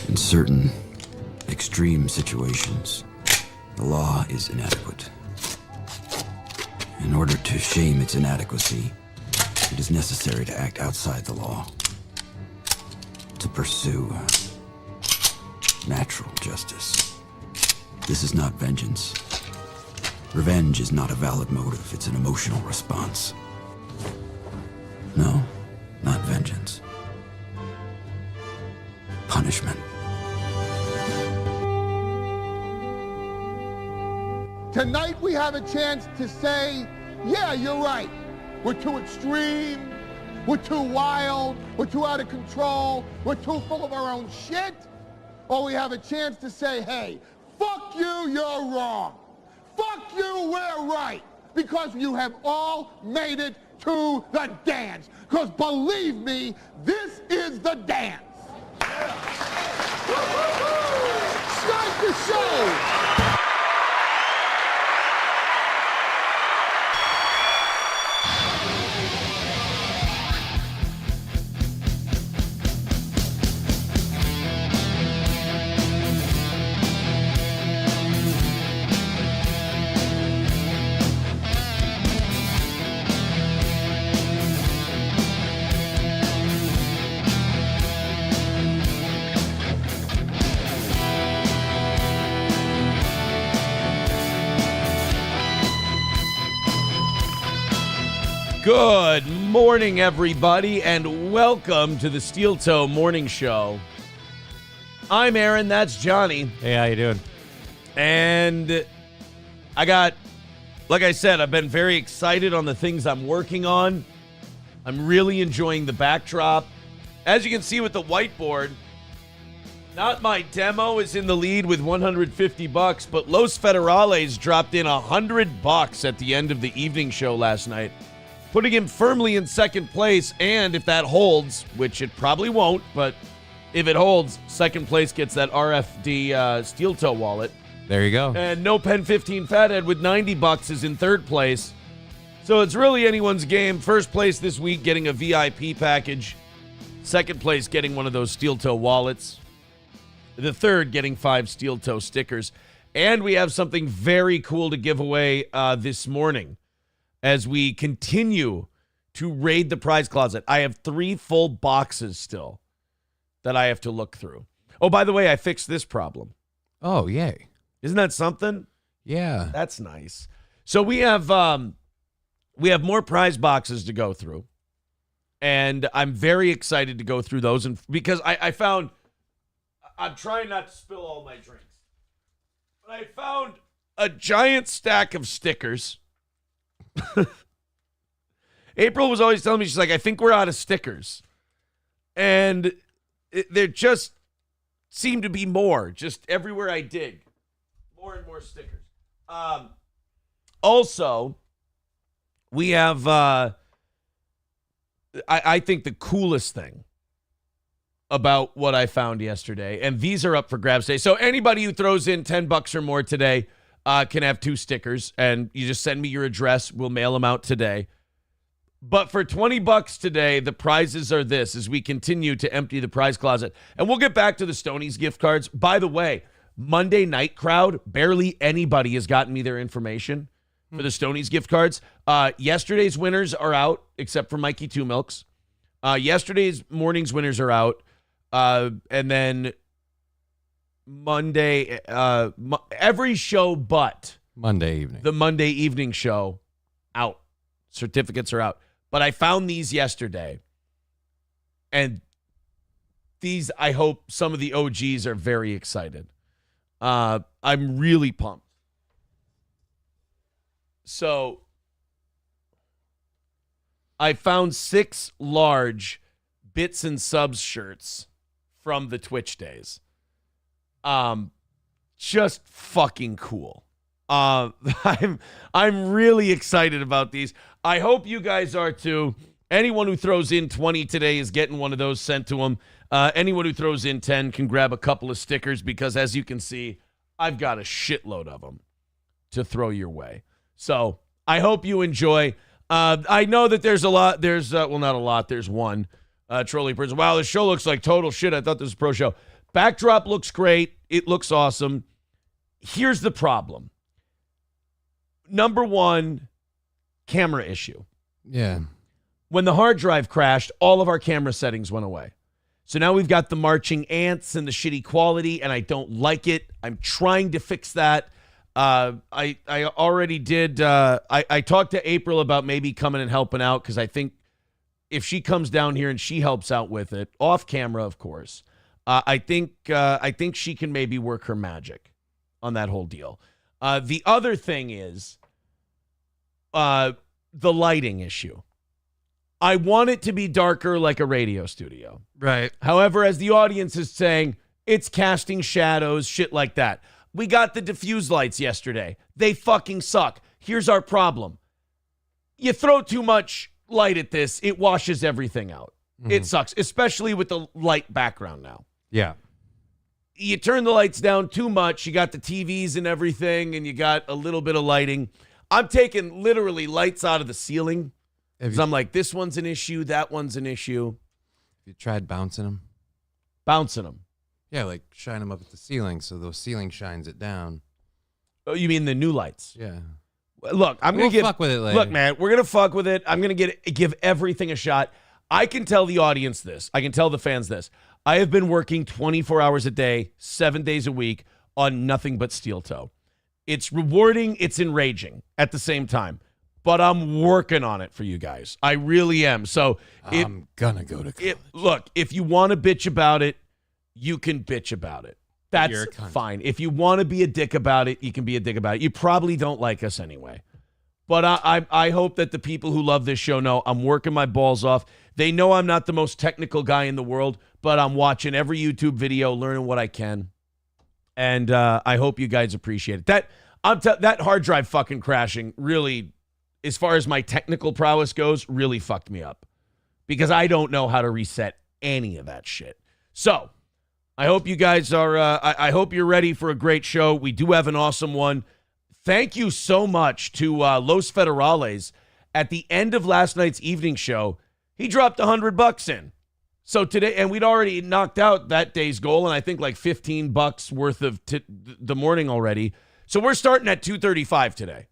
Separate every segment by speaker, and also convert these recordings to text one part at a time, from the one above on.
Speaker 1: In certain extreme situations, the law is inadequate. In order to shame its inadequacy, it is necessary to act outside the law, to pursue natural justice. This is not vengeance. Revenge is not a valid motive, it's an emotional response. No, not vengeance. Punishment.
Speaker 2: Tonight we have a chance to say, yeah, you're right. We're too extreme, we're too wild, we're too out of control, we're too full of our own shit. Or we have a chance to say, hey, fuck you, you're wrong. Fuck you, we're right. Because you have all made it to the dance. Because believe me, this is the dance. Start the show.
Speaker 3: Good morning, everybody, and welcome to the Steel Toe Morning Show. I'm Aaron, that's Johnny.
Speaker 4: Hey, how you doing?
Speaker 3: And like I said, I've been very excited on the things I'm working on. I'm really enjoying the backdrop. As you can see with the whiteboard, Not My Demo is in the lead with $150, but Los Federales dropped in $100 at the end of the evening show last night, putting him firmly in second place. And if that holds, which it probably won't, but if it holds, second place gets that RFD Steel Toe wallet.
Speaker 4: There you go.
Speaker 3: And No Pen 15 Fathead with $90 is in third place. So it's really anyone's game. First place this week getting a VIP package. Second place getting one of those Steel Toe wallets. The third getting 5 Steel Toe stickers. And we have something very cool to give away this morning as we continue to raid the prize closet. I have 3 full boxes still that I have to look through. Oh, by the way, I fixed this problem.
Speaker 4: Oh, yay.
Speaker 3: Isn't that something?
Speaker 4: Yeah.
Speaker 3: That's nice. So we have more prize boxes to go through. And I'm very excited to go through those, and because I found, I'm trying not to spill all my drinks, but I found a giant stack of stickers. April was always telling me, she's like, I think we're out of stickers. And there just seemed to be more, just everywhere I dig. More and more stickers. Also, we have, I think the coolest thing about what I found yesterday, and these are up for grabs today. So anybody who throws in $10 or more today can have 2 stickers, and you just send me your address. We'll mail them out today. But for $20 today, the prizes are this as we continue to empty the prize closet. And we'll get back to the Stoney's gift cards. By the way, Monday night crowd, barely anybody has gotten me their information for the Stoney's gift cards. Yesterday's winners are out, except for Mikey Two Milks. Yesterday's morning's winners are out. And then Monday, every show but
Speaker 4: Monday evening.
Speaker 3: the Monday evening show out. Certificates are out. But I found these yesterday. And these, I hope some of the OGs are very excited. I'm really pumped. So I found 6 large Bits and Subs shirts from the Twitch days. Just fucking cool. I'm really excited about these. I hope you guys are too. Anyone who throws in 20 today is getting one of those sent to them. Anyone who throws in 10 can grab a couple of stickers because, as you can see, I've got a shitload of them to throw your way. So I hope you enjoy. I know that there's a lot. There's, well, not a lot. There's one trolley person. Wow, this show looks like total shit. I thought this was a pro show. Backdrop looks great. It looks awesome. Here's the problem. Number one, camera issue.
Speaker 4: Yeah.
Speaker 3: When the hard drive crashed, all of our camera settings went away. So now we've got the marching ants and the shitty quality, and I don't like it. I'm trying to fix that. I already did. I talked to April about maybe coming and helping out, because I think if she comes down here and she helps out with it, off camera, of course, I think she can maybe work her magic on that whole deal. The other thing is the lighting issue. I want it to be darker like a radio studio.
Speaker 4: Right.
Speaker 3: However, as the audience is saying, it's casting shadows, shit like that. We got the diffuse lights yesterday. They fucking suck. Here's our problem. You throw too much light at this, it washes everything out. It sucks, especially with the light background now.
Speaker 4: Yeah.
Speaker 3: You turn the lights down too much, you got the TVs and everything, and you got a little bit of lighting. I'm taking literally lights out of the ceiling. Because I'm like, this one's an issue, that one's an issue.
Speaker 4: Have you tried bouncing them?
Speaker 3: Bouncing them.
Speaker 4: Yeah, like shine them up at the ceiling so the ceiling shines it down.
Speaker 3: Oh, you mean the new lights?
Speaker 4: Yeah.
Speaker 3: Look, I'm going to
Speaker 4: fuck with it later.
Speaker 3: Look, man, we're going to fuck with it. I'm going to give everything a shot. I can tell the audience this. I can tell the fans this. I have been working 24 hours a day, 7 days a week on nothing but steel toe. It's rewarding. It's enraging at the same time. But I'm working on it for you guys. I really am. So
Speaker 4: I'm gonna go to college.
Speaker 3: Look, if you want to bitch about it, you can bitch about it. That's fine. If you want to be a dick about it, you can be a dick about it. You probably don't like us anyway. But I hope that the people who love this show know I'm working my balls off. They know I'm not the most technical guy in the world, but I'm watching every YouTube video, learning what I can. And I hope you guys appreciate it. That hard drive fucking crashing really, as far as my technical prowess goes, really fucked me up. Because I don't know how to reset any of that shit. So, I hope you guys are, I hope you're ready for a great show. We do have an awesome one. Thank you so much to Los Federales. At the end of last night's evening show, he dropped $100 in. So today, and we'd already knocked out that day's goal, and I think like $15 worth of the morning already. So we're starting at 235 today.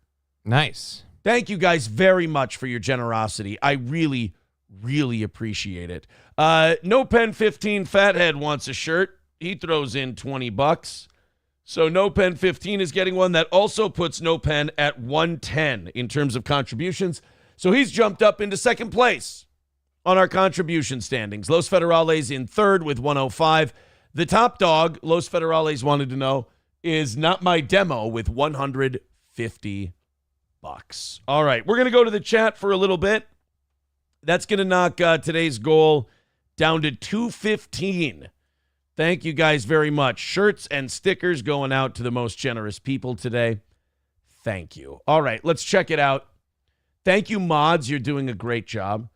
Speaker 4: Nice.
Speaker 3: Thank you guys very much for your generosity. I really, really appreciate it. No Pen 15 Fathead wants a shirt. He throws in $20. So No Pen 15 is getting one. That also puts No Pen at 110 in terms of contributions. So he's jumped up into second place on our contribution standings. Los Federales in third with 105. The top dog, Los Federales wanted to know, is Not My Demo with $150. All right, we're going to go to the chat for a little bit. That's going to knock today's goal down to 215. Thank you guys very much. Shirts and stickers going out to the most generous people today. Thank you. All right, let's check it out. Thank you, mods. You're doing a great job.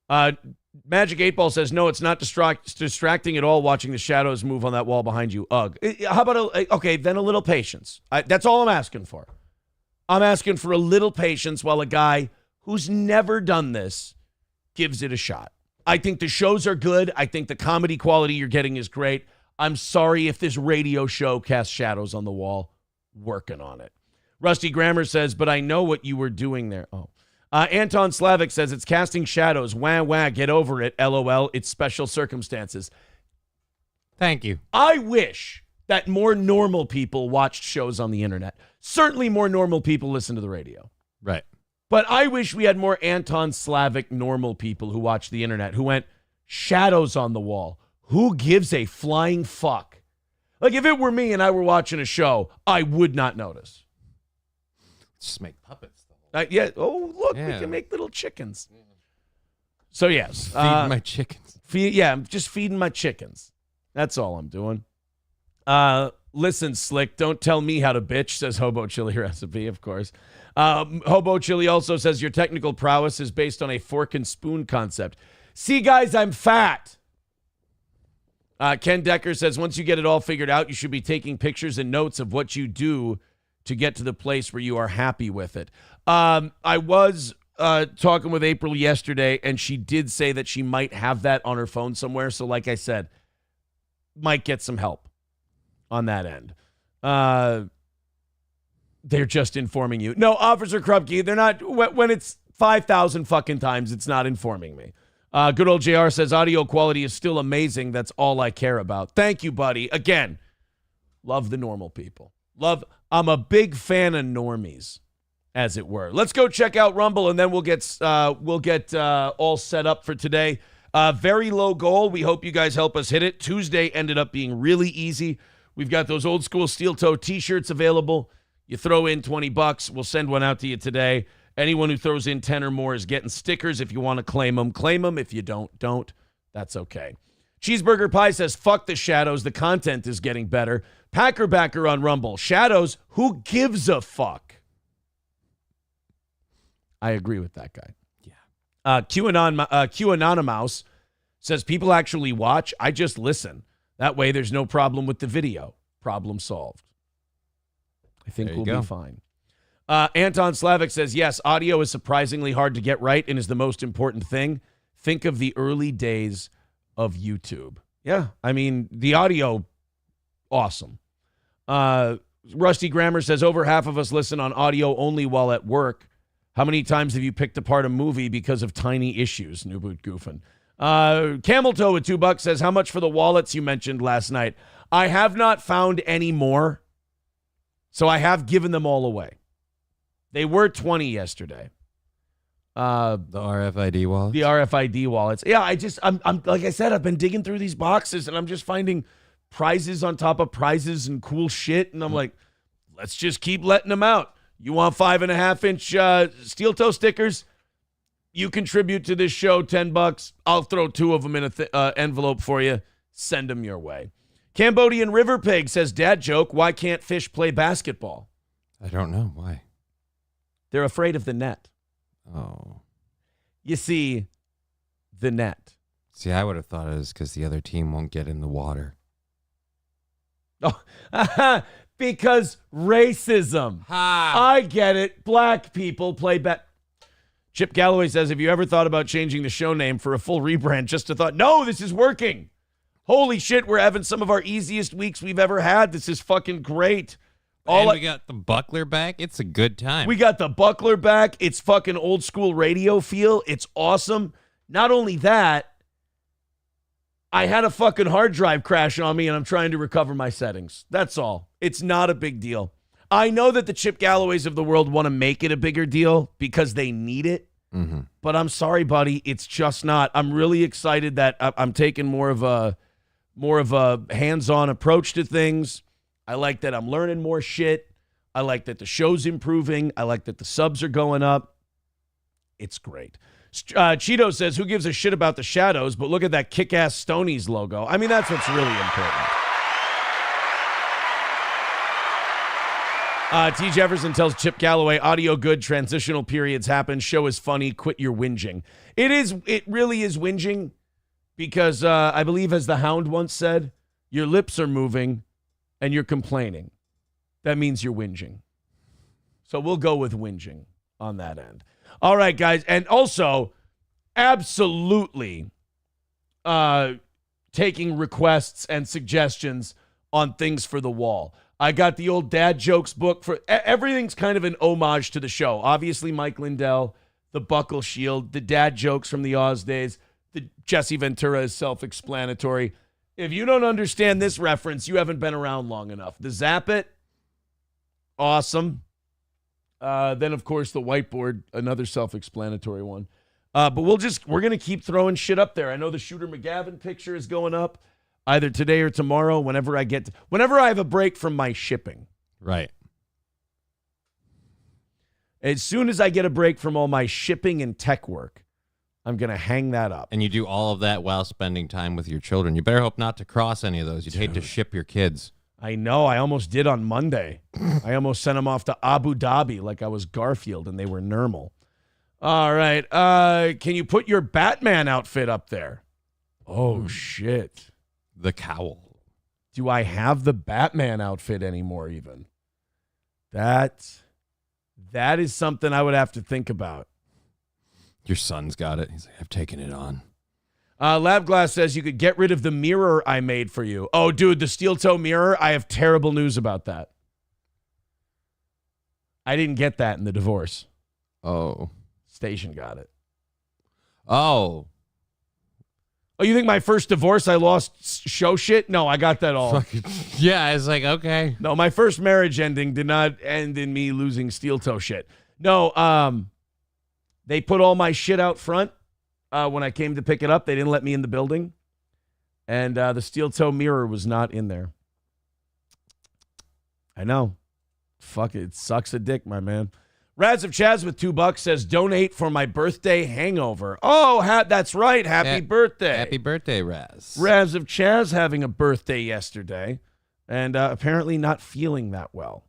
Speaker 3: Magic 8 Ball says, no, it's not distracting at all watching the shadows move on that wall behind you. Ugh. How about, okay, then a little patience. That's all I'm asking for. I'm asking for a little patience while a guy who's never done this gives it a shot. I think the shows are good. I think the comedy quality you're getting is great. I'm sorry if this radio show casts shadows on the wall. Working on it. Rusty Grammar says, but I know what you were doing there. Oh. Anton Slavic says, it's casting shadows. Wah, wah, get over it. LOL, it's special circumstances.
Speaker 4: Thank you.
Speaker 3: I wish that more normal people watched shows on the internet. Certainly more normal people listen to the radio.
Speaker 4: Right.
Speaker 3: But I wish we had more Anton Slavic normal people who watch the internet, who went, shadows on the wall. Who gives a flying fuck? Like, if it were me and I were watching a show, I would not notice.
Speaker 4: Just make puppets.
Speaker 3: Yeah. Oh, look,
Speaker 4: Yeah.
Speaker 3: we can make little chickens. So, yes.
Speaker 4: Feed my chickens.
Speaker 3: I'm just feeding my chickens. That's all I'm doing. Listen, Slick, don't tell me how to bitch, says Hobo Chili Recipe, of course. Hobo Chili also says your technical prowess is based on a fork and spoon concept. See, guys, I'm fat. Ken Decker says once you get it all figured out, you should be taking pictures and notes of what you do to get to the place where you are happy with it. I was talking with April yesterday, and she did say that she might have that on her phone somewhere. So like I said, might get some help on that end. They're just informing you. No, Officer Krupke, they're not. When it's 5,000 fucking times, it's not informing me. Good old JR says audio quality is still amazing. That's all I care about. Thank you, buddy. Again, love the normal people. I'm a big fan of normies, as it were. Let's go check out Rumble, and then we'll get all set up for today. Very low goal. We hope you guys help us hit it. Tuesday ended up being really easy. We've got those old school steel toe t-shirts available. You throw in $20, we'll send one out to you today. Anyone who throws in 10 or more is getting stickers. If you want to claim them, claim them. If you don't. That's okay. Cheeseburger Pie says, fuck the Shadows. The content is getting better. Packerbacker on Rumble. Shadows, who gives a fuck? I agree with that guy. Yeah. QAnonymous says, people actually watch. I just listen. That way there's no problem with the video. Problem solved. I think we'll be fine. Anton Slavic says, yes, audio is surprisingly hard to get right and is the most important thing. Think of the early days of YouTube. Yeah, I mean, the audio, awesome. Rusty Grammar says, over half of us listen on audio only while at work. How many times have you picked apart a movie because of tiny issues? New Boot goofing. Camel Toe with $2 says, how much for the wallets you mentioned last night? I have not found any more, so I have given them all away. They were 20 yesterday.
Speaker 4: The RFID wallets?
Speaker 3: The RFID wallets. Yeah, I'm like I said, I've been digging through these boxes, and I'm just finding prizes on top of prizes and cool shit, and I'm like, let's just keep letting them out. You want 5.5-inch steel toe stickers? You contribute to this show, $10. I'll throw 2 of them in an envelope for you. Send them your way. Cambodian River Pig says, dad joke, why can't fish play basketball?
Speaker 4: I don't know. Why?
Speaker 3: They're afraid of the net.
Speaker 4: Oh.
Speaker 3: You see, the net.
Speaker 4: See, I would have thought it was because the other team won't get in the water.
Speaker 3: Oh, because racism. I get it. Black people play Chip Galloway says, have you ever thought about changing the show name for a full rebrand? Just a thought. No, this is working. Holy shit, we're having some of our easiest weeks we've ever had. This is fucking great.
Speaker 4: We got the buckler back. It's a good time.
Speaker 3: We got the buckler back. It's fucking old school radio feel. It's awesome. Not only that, I had a fucking hard drive crash on me, and I'm trying to recover my settings. That's all. It's not a big deal. I know that the Chip Galloways of the world want to make it a bigger deal because they need it. Mm-hmm. But I'm sorry, buddy. It's just not. I'm really excited that I'm taking more of a hands-on approach to things. I like that I'm learning more shit. I like that the show's improving. I like that the subs are going up. It's great. Cheeto says, who gives a shit about the Shadows, but look at that kick-ass Stonies logo. I mean, that's what's really important. T. Jefferson tells Chip Galloway, audio good, transitional periods happen, show is funny, quit your whinging. It really is whinging because I believe, as the Hound once said, your lips are moving and you're complaining. That means you're whinging. So we'll go with whinging on that end. All right, guys. And also, absolutely taking requests and suggestions on things for the wall. I got the old dad jokes book. For everything's kind of an homage to the show. Obviously, Mike Lindell, the Buckle Shield, the dad jokes from the Oz days, the Jesse Ventura is self-explanatory. If you don't understand this reference, you haven't been around long enough. The Zap It, awesome. Then, of course, the whiteboard, another self-explanatory one. But we're going to keep throwing shit up there. I know the Shooter McGavin picture is going up either today or tomorrow whenever I have a break from my shipping.
Speaker 4: Right.
Speaker 3: As soon as I get a break from all my shipping and tech work, I'm going to hang that up.
Speaker 4: And you do all of that while spending time with your children. You better hope not to cross any of those. You'd hate to ship your kids.
Speaker 3: I know. I almost did on Monday. I almost sent them off to Abu Dhabi like I was Garfield and they were normal. All right. Can you put your Batman outfit up there? Oh, shit.
Speaker 4: The cowl.
Speaker 3: Do I have the Batman outfit anymore even? That is something I would have to think about.
Speaker 4: Your son's got it. He's like, I've taken it on.
Speaker 3: Lab Glass says you could get rid of the mirror I made for you. Oh, dude, the steel toe mirror. I have terrible news about that. I didn't get that in the divorce.
Speaker 4: Oh.
Speaker 3: Station got it.
Speaker 4: Oh.
Speaker 3: Oh, you think my first divorce I lost show shit? No, I got that all.
Speaker 4: Yeah, I was like, okay.
Speaker 3: No, my first marriage ending did not end in me losing steel toe shit. No, they put all my shit out front when I came to pick it up. They didn't let me in the building. And the steel toe mirror was not in there. I know. Fuck it. It sucks a dick, my man. Raz of Chaz with $2 says, donate for my birthday hangover. Oh, that's right. Happy birthday.
Speaker 4: Happy birthday, Raz.
Speaker 3: Raz of Chaz having a birthday yesterday and apparently not feeling that well.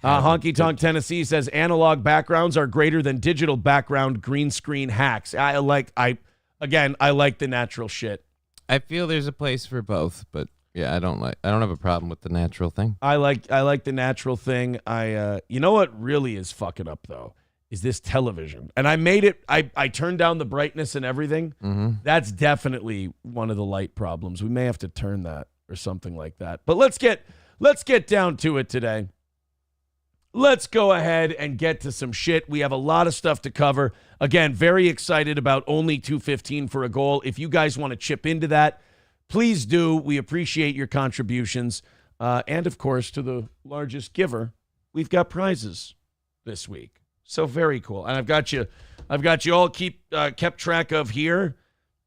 Speaker 3: Honky Tonk Tennessee says, analog backgrounds are greater than digital background green screen hacks. I like the natural shit.
Speaker 4: I feel there's a place for both, but yeah, I don't have a problem with the natural thing.
Speaker 3: I like the natural thing. You know what really is fucking up though is this television. And I made it. I turned down the brightness and everything.
Speaker 4: Mm-hmm.
Speaker 3: That's definitely one of the light problems. We may have to turn that or something like that. But let's get down to it today. Let's go ahead and get to some shit. We have a lot of stuff to cover. Again, very excited about only $2.15 for a goal. If you guys want to chip into that, please do. We appreciate your contributions. And, of course, to the largest giver, we've got prizes this week. So very cool. And I've got you all kept track of here.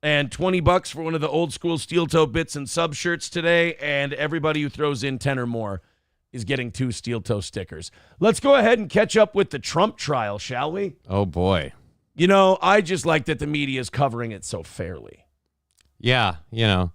Speaker 3: And $20 for one of the old school steel toe bits and sub shirts today. And everybody who throws in 10 or more is getting 2 steel toe stickers. Let's go ahead and catch up with the Trump trial, shall we?
Speaker 4: Oh, boy.
Speaker 3: You know, I just like that the media is covering it so fairly.
Speaker 4: Yeah, you know.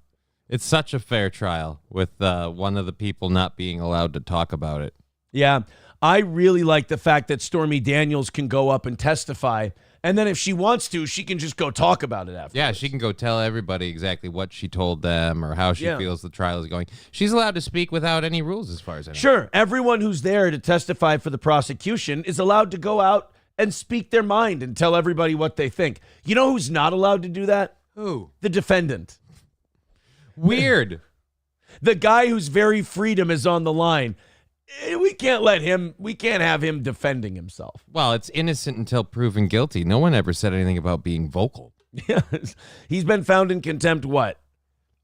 Speaker 4: It's such a fair trial with one of the people not being allowed to talk about it.
Speaker 3: Yeah, I really like the fact that Stormy Daniels can go up and testify, and then if she wants to, she can just go talk about it afterwards.
Speaker 4: Yeah, she can go tell everybody exactly what she told them or how she feels the trial is going. She's allowed to speak without any rules as far as I know.
Speaker 3: Sure, everyone who's there to testify for the prosecution is allowed to go out and speak their mind and tell everybody what they think. You know who's not allowed to do that?
Speaker 4: Who?
Speaker 3: The defendant.
Speaker 4: Weird.
Speaker 3: The guy whose very freedom is on the line. We can't have him defending himself.
Speaker 4: Well, it's innocent until proven guilty. No one ever said anything about being vocal.
Speaker 3: Yeah. He's been found in contempt, what?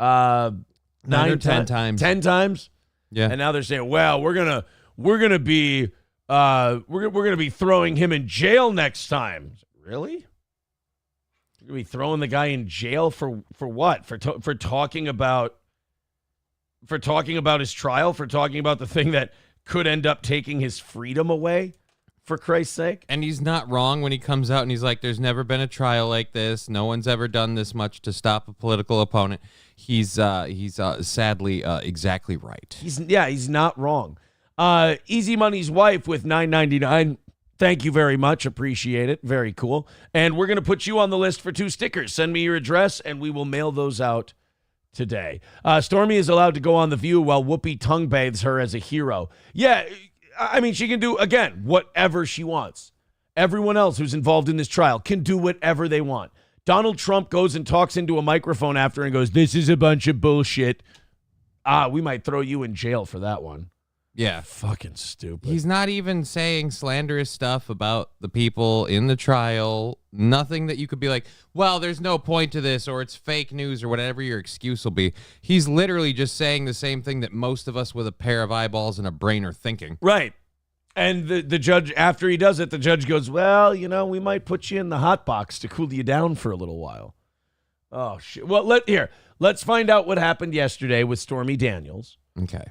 Speaker 4: 9 or 10 times.
Speaker 3: 10 times?
Speaker 4: Yeah.
Speaker 3: And now they're saying, well, we're gonna be throwing him in jail next time. Really? You're gonna be throwing the guy in jail for what? For talking about his trial, for talking about the thing that could end up taking his freedom away, for Christ's sake.
Speaker 4: And he's not wrong when he comes out and he's like, there's never been a trial like this. No one's ever done this much to stop a political opponent. He's sadly exactly right.
Speaker 3: He's not wrong. Easy Money's wife with $9.99. Thank you very much. Appreciate it. Very cool. And we're going to put you on the list for 2 stickers. Send me your address and we will mail those out today. Stormy is allowed to go on The View while Whoopi tongue bathes her as a hero. Yeah, I mean, she can do, again, whatever she wants. Everyone else who's involved in this trial can do whatever they want. Donald Trump goes and talks into a microphone after and goes, this is a bunch of bullshit. We might throw you in jail for that one.
Speaker 4: Yeah.
Speaker 3: Fucking stupid.
Speaker 4: He's not even saying slanderous stuff about the people in the trial. Nothing that you could be like, well, there's no point to this, or it's fake news, or whatever your excuse will be. He's literally just saying the same thing that most of us with a pair of eyeballs and a brain are thinking.
Speaker 3: Right. And the judge, after he does it, the judge goes, well, you know, we might put you in the hot box to cool you down for a little while. Oh, shit. Well, let's find out what happened yesterday with Stormy Daniels.
Speaker 4: Okay.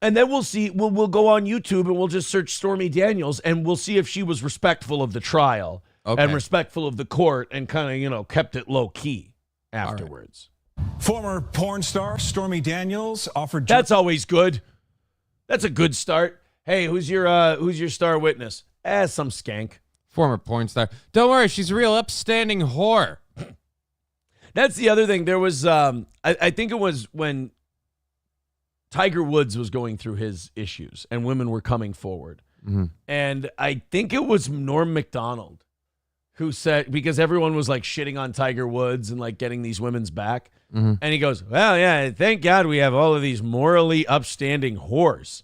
Speaker 3: And then we'll see, we'll go on YouTube and we'll just search Stormy Daniels and we'll see if she was respectful of the trial and respectful of the court and kind of, you know, kept it low key afterwards.
Speaker 5: Former porn star Stormy Daniels offered...
Speaker 3: That's always good. That's a good start. Hey, who's your star witness? Some skank.
Speaker 4: Former porn star. Don't worry, she's a real upstanding whore.
Speaker 3: That's the other thing. There was, I think it was when Tiger Woods was going through his issues and women were coming forward.
Speaker 4: Mm-hmm.
Speaker 3: And I think it was Norm Macdonald who said, because everyone was like shitting on Tiger Woods and like getting these women's back. And he goes, well, yeah, thank God we have all of these morally upstanding whores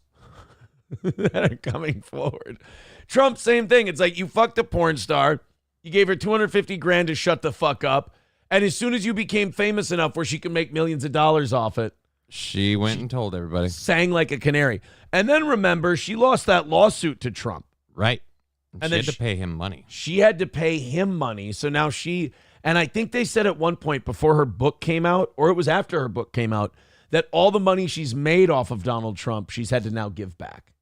Speaker 3: that are coming forward. Trump, same thing. It's like you fucked a porn star. You gave her $250,000 to shut the fuck up. And as soon as you became famous enough where she could make millions of dollars off it,
Speaker 4: She went and told everybody.
Speaker 3: sang like a canary. And then remember, she lost that lawsuit to Trump.
Speaker 4: Right.
Speaker 3: And
Speaker 4: And
Speaker 3: then
Speaker 4: she had to pay him money.
Speaker 3: She had to pay him money. So now and I think they said at one point before her book came out, or it was after her book came out, that all the money she's made off of Donald Trump, she's had to now give back.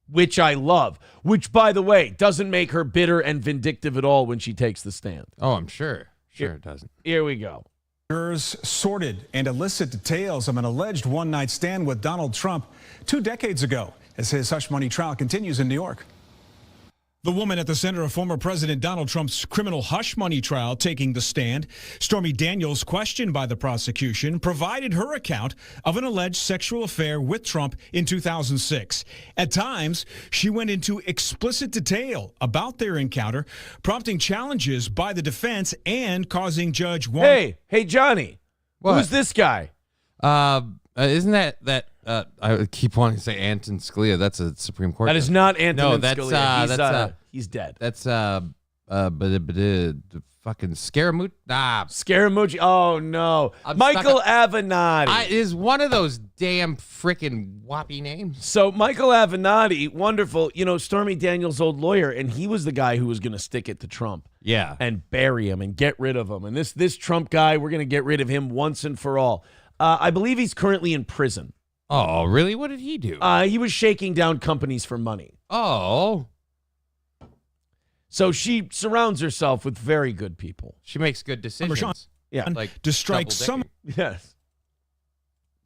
Speaker 3: Which I love. Which, by the way, doesn't make her bitter and vindictive at all when she takes the stand.
Speaker 4: Oh, I'm sure. Sure it doesn't.
Speaker 3: Here we go.
Speaker 5: Jurors sordid and illicit details of an alleged one-night stand with Donald Trump 2 decades ago as his hush money trial continues in New York. The woman at the center of former President Donald Trump's criminal hush money trial taking the stand, Stormy Daniels, questioned by the prosecution, provided her account of an alleged sexual affair with Trump in 2006. At times, she went into explicit detail about their encounter, prompting challenges by the defense and causing Judge Warren.
Speaker 3: Hey, Johnny.
Speaker 4: What?
Speaker 3: Who's this guy?
Speaker 4: Isn't that I keep wanting to say Anton Scalia? That's a Supreme Court.
Speaker 3: That is not Antonin
Speaker 4: No, that's
Speaker 3: Scalia. He's dead.
Speaker 4: That's fucking Scaramouche.
Speaker 3: Scaramucci. Oh, no.
Speaker 4: I'm
Speaker 3: Michael
Speaker 4: stuck
Speaker 3: Avenatti.
Speaker 4: is one of those damn freaking whoppy names.
Speaker 3: So Michael Avenatti, wonderful, Stormy Daniels' old lawyer, and he was the guy who was going to stick it to Trump.
Speaker 4: Yeah.
Speaker 3: And bury him and get rid of him. And this Trump guy, we're going to get rid of him once and for all. I believe he's currently in prison.
Speaker 4: Oh, really? What did he do?
Speaker 3: He was shaking down companies for money.
Speaker 4: Oh.
Speaker 3: So she surrounds herself with very good people.
Speaker 4: She makes good decisions.
Speaker 3: Yeah.
Speaker 4: Like
Speaker 5: to strike some
Speaker 3: Yes.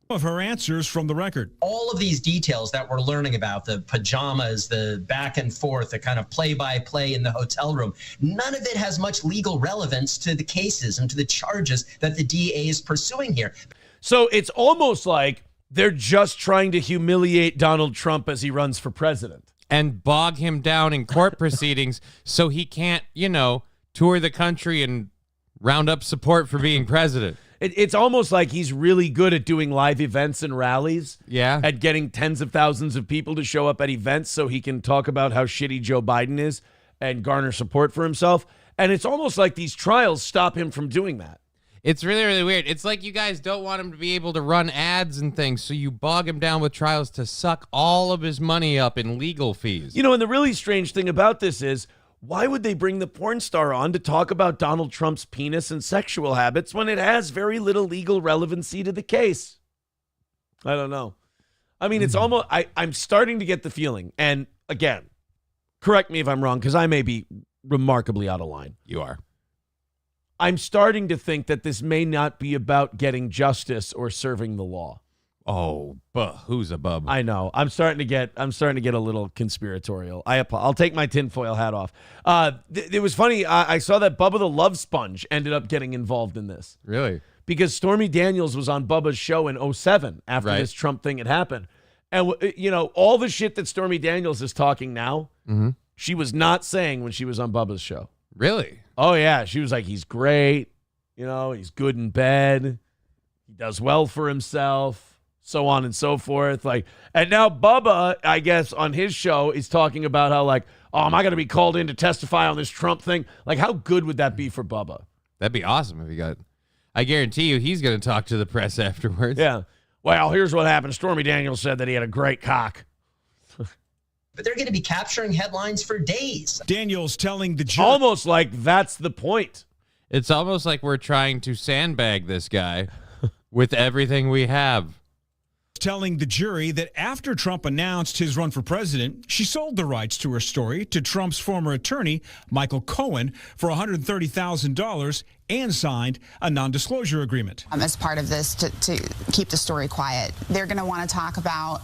Speaker 5: of her answers from the record.
Speaker 6: All of these details that we're learning about, the pajamas, the back and forth, the kind of play-by-play in the hotel room, none of it has much legal relevance to the cases and to the charges that the DA is pursuing here.
Speaker 3: So it's almost like they're just trying to humiliate Donald Trump as he runs for president.
Speaker 4: And bog him down in court proceedings so he can't, tour the country and round up support for being president.
Speaker 3: It's almost like he's really good at doing live events and rallies.
Speaker 4: Yeah.
Speaker 3: At getting tens of thousands of people to show up at events so he can talk about how shitty Joe Biden is and garner support for himself. And it's almost like these trials stop him from doing that.
Speaker 4: It's really, really weird. It's like you guys don't want him to be able to run ads and things, so you bog him down with trials to suck all of his money up in legal fees.
Speaker 3: And the really strange thing about this is, why would they bring the porn star on to talk about Donald Trump's penis and sexual habits when it has very little legal relevancy to the case? I don't know. I mean, it's almost, I'm starting to get the feeling, and again, correct me if I'm wrong, because I may be remarkably out of line.
Speaker 4: You are.
Speaker 3: I'm starting to think that this may not be about getting justice or serving the law.
Speaker 4: Oh, who's a bub?
Speaker 3: I know. I'm starting to get a little conspiratorial. I'll take my tinfoil hat off. It was funny. I saw that Bubba the Love Sponge ended up getting involved in this
Speaker 4: Really?
Speaker 3: because Stormy Daniels was on Bubba's show in 2007 after
Speaker 4: Right.
Speaker 3: this Trump thing had happened. And, all the shit that Stormy Daniels is talking now, she was not saying when she was on Bubba's show.
Speaker 4: Really?
Speaker 3: Oh, yeah. She was like, he's great. He's good in bed. He does well for himself, so on and so forth. And now Bubba, I guess, on his show is talking about how, am I going to be called in to testify on this Trump thing? How good would that be for Bubba?
Speaker 4: That'd be awesome if he got. I guarantee you he's going to talk to the press afterwards.
Speaker 3: Yeah. Well, here's what happened. Stormy Daniels said that he had a great cock.
Speaker 6: But they're going to be capturing headlines for days.
Speaker 5: Daniels telling the jury.
Speaker 3: Almost like that's the point.
Speaker 4: It's almost like we're trying to sandbag this guy with everything we have.
Speaker 5: Telling the jury that after Trump announced his run for president, she sold the rights to her story to Trump's former attorney, Michael Cohen, for $130,000 and signed a non-disclosure agreement.
Speaker 7: As part of this, to keep the story quiet, they're going to want to talk about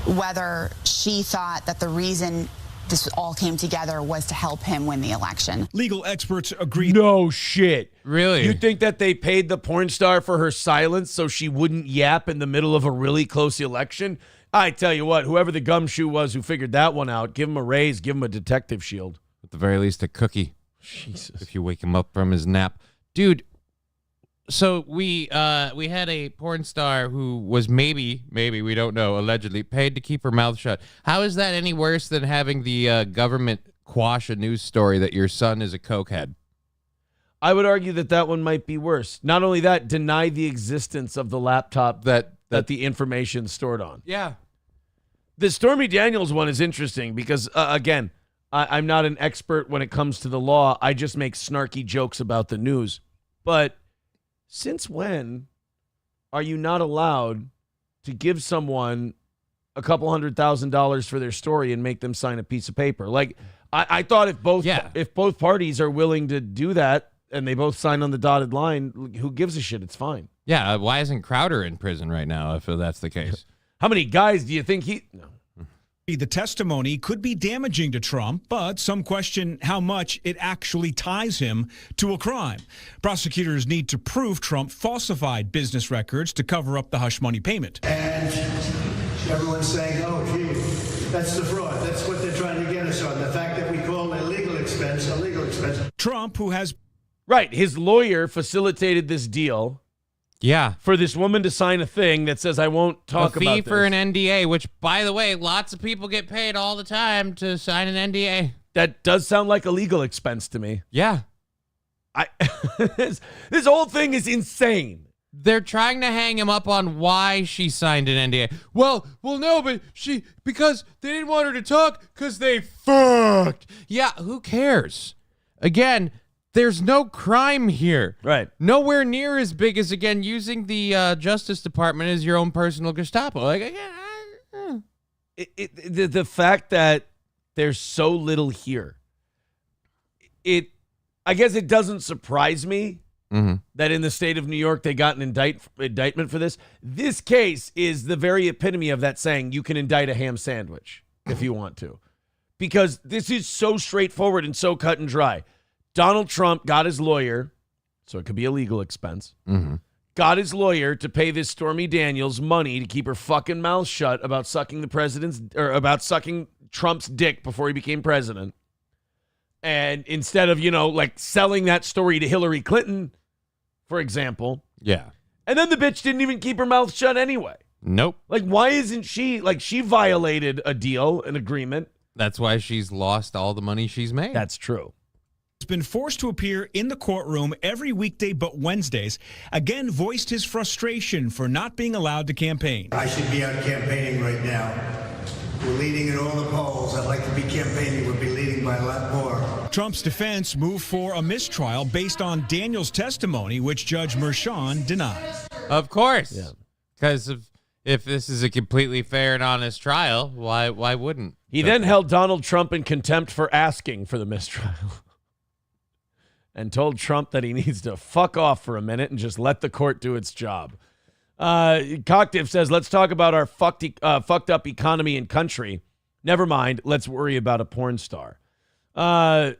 Speaker 7: whether she thought that the reason this all came together was to help him win the election.
Speaker 5: Legal experts agree.
Speaker 3: No shit.
Speaker 4: Really?
Speaker 3: You think that they paid the porn star for her silence so she wouldn't yap in the middle of a really close election? I tell you what, whoever the gumshoe was who figured that one out, give him a raise, give him a detective shield.
Speaker 4: At the very least, a cookie.
Speaker 3: Jesus.
Speaker 4: If you wake him up from his nap. Dude, so we had a porn star who was maybe, we don't know, allegedly paid to keep her mouth shut. How is that any worse than having the government quash a news story that your son is a cokehead?
Speaker 3: I would argue that one might be worse. Not only that, deny the existence of the laptop that the information stored on.
Speaker 4: Yeah.
Speaker 3: The Stormy Daniels one is interesting because, again, I'm not an expert when it comes to the law. I just make snarky jokes about the news. But since when are you not allowed to give someone a couple $100,000 for their story and make them sign a piece of paper? Like, I thought if both parties are willing to do that and they both sign on the dotted line, who gives a shit? It's fine.
Speaker 4: Yeah, why isn't Crowder in prison right now if that's the case?
Speaker 3: How many guys do you think he... No.
Speaker 5: The testimony could be damaging to Trump, but some question how much it actually ties him to a crime. Prosecutors need to prove Trump falsified business records to cover up the hush money payment.
Speaker 8: And everyone's saying, oh, gee, that's the fraud. That's what they're trying to get us on. The fact that we call a legal expense a legal expense.
Speaker 5: Trump, who has...
Speaker 3: Right, his lawyer facilitated this deal.
Speaker 4: Yeah.
Speaker 3: For this woman to sign a thing that says, I won't talk about this.
Speaker 4: A fee for an NDA, which, by the way, lots of people get paid all the time to sign an NDA.
Speaker 3: That does sound like a legal expense to me.
Speaker 4: Yeah.
Speaker 3: This whole thing is insane.
Speaker 4: They're trying to hang him up on why she signed an NDA. Well, no, but because they didn't want her to talk because they fucked. Yeah, who cares? Again, there's no crime here.
Speaker 3: Right.
Speaker 4: Nowhere near as big as, again, using the Justice Department as your own personal Gestapo. Like, again,
Speaker 3: the fact that there's so little here, I guess it doesn't surprise me that in the state of New York they got an indictment for this. This case is the very epitome of that saying, you can indict a ham sandwich if you want to. Because this is so straightforward and so cut and dry. Donald Trump got his lawyer, so it could be a legal expense, got his lawyer to pay this Stormy Daniels money to keep her fucking mouth shut about sucking about sucking Trump's dick before he became president. And instead of, like selling that story to Hillary Clinton, for example.
Speaker 4: Yeah.
Speaker 3: And then the bitch didn't even keep her mouth shut anyway.
Speaker 4: Nope.
Speaker 3: Like, why isn't she, she violated a deal, an agreement.
Speaker 4: That's why she's lost all the money she's made.
Speaker 3: That's true.
Speaker 5: Has been forced to appear in the courtroom every weekday but Wednesdays, again voiced his frustration for not being allowed to campaign.
Speaker 8: I should be out campaigning right now. We're leading in all the polls. I'd like to be campaigning. We'll be leading by a lot more.
Speaker 5: Trump's defense moved for a mistrial based on Daniels' testimony, which Judge Merchan denied.
Speaker 4: Of course.
Speaker 3: Yeah.
Speaker 4: Because if this is a completely fair and honest trial, why wouldn't?
Speaker 3: He then held Donald Trump in contempt for asking for the mistrial. And told Trump that he needs to fuck off for a minute and just let the court do its job. Cocktiff says, let's talk about our fucked up economy and country. Never mind. Let's worry about a porn star. The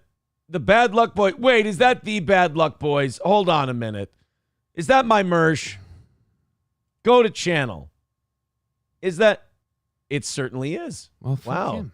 Speaker 3: Bad Luck Boy. Wait, is that the Bad Luck Boys? Hold on a minute. Is that my merch? Go to channel. Is that? It certainly is.
Speaker 4: Well,
Speaker 3: wow.
Speaker 4: Him.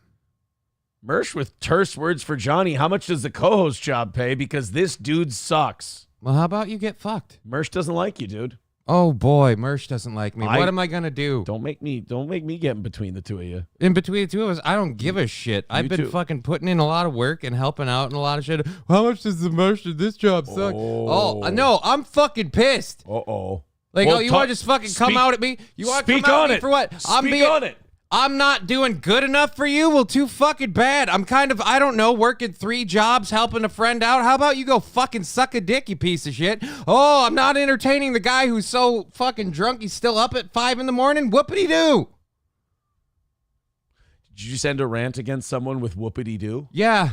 Speaker 3: Mersh with terse words for Johnny. How much does the co-host job pay? Because this dude sucks.
Speaker 4: Well, how about you get fucked?
Speaker 3: Mersh doesn't like you, dude.
Speaker 4: Oh boy, Mersh doesn't like me. What am I gonna do?
Speaker 3: Don't make me get in between the two of you.
Speaker 4: In between the two of us, I don't give a shit. I've been fucking putting in a lot of work and helping out and a lot of shit. How much does the Mersh of this job suck? Oh, no, I'm fucking pissed.
Speaker 3: Uh-oh.
Speaker 4: Like, well, you want to just fucking come out at me? You want to come out at me for what?
Speaker 3: Speak on it.
Speaker 4: I'm not doing good enough for you? Well, too fucking bad. I'm kind of, I don't know, working 3 jobs, helping a friend out. How about you go fucking suck a dick, you piece of shit? Oh, I'm not entertaining the guy who's so fucking drunk he's still up at 5 in the morning? Whoopity-doo.
Speaker 3: Did you send a rant against someone with whoopity-doo?
Speaker 4: Yeah.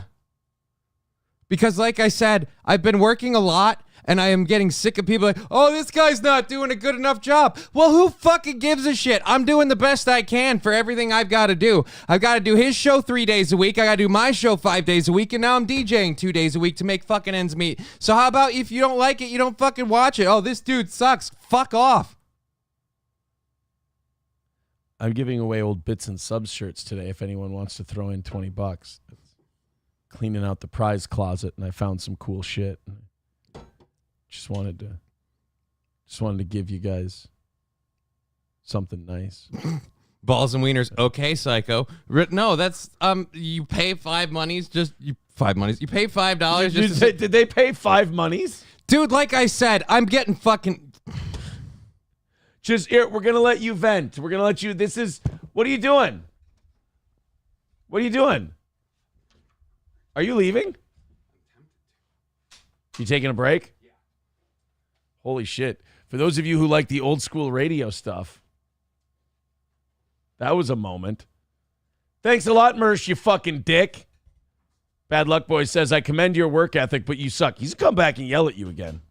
Speaker 4: Because like I said, I've been working a lot. And I am getting sick of people like, oh, this guy's not doing a good enough job. Well, who fucking gives a shit? I'm doing the best I can for everything I've got to do. I've got to do his show 3 days a week. I got to do my show 5 days a week. And now I'm DJing 2 days a week to make fucking ends meet. So how about if you don't like it, you don't fucking watch it? Oh, this dude sucks. Fuck off.
Speaker 3: I'm giving away old bits and subs shirts today if anyone wants to throw in $20. cleaning out the prize closet, and I found some cool shit. Just wanted to give you guys something nice.
Speaker 4: Balls and wieners. Okay, psycho. No, that's you pay $5 monies. You pay $5 just
Speaker 3: Did they pay 5 monies?
Speaker 4: Dude, like I said, I'm getting fucking.
Speaker 3: Just here, we're gonna let you vent. We're gonna let you. What are you doing? What are you doing? Are you leaving? You taking a break? Yeah. Holy shit. For those of you who like the old school radio stuff, that was a moment. Thanks a lot, Mersh, you fucking dick. Bad Luck Boy says, I commend your work ethic, but you suck. He's gonna come back and yell at you again.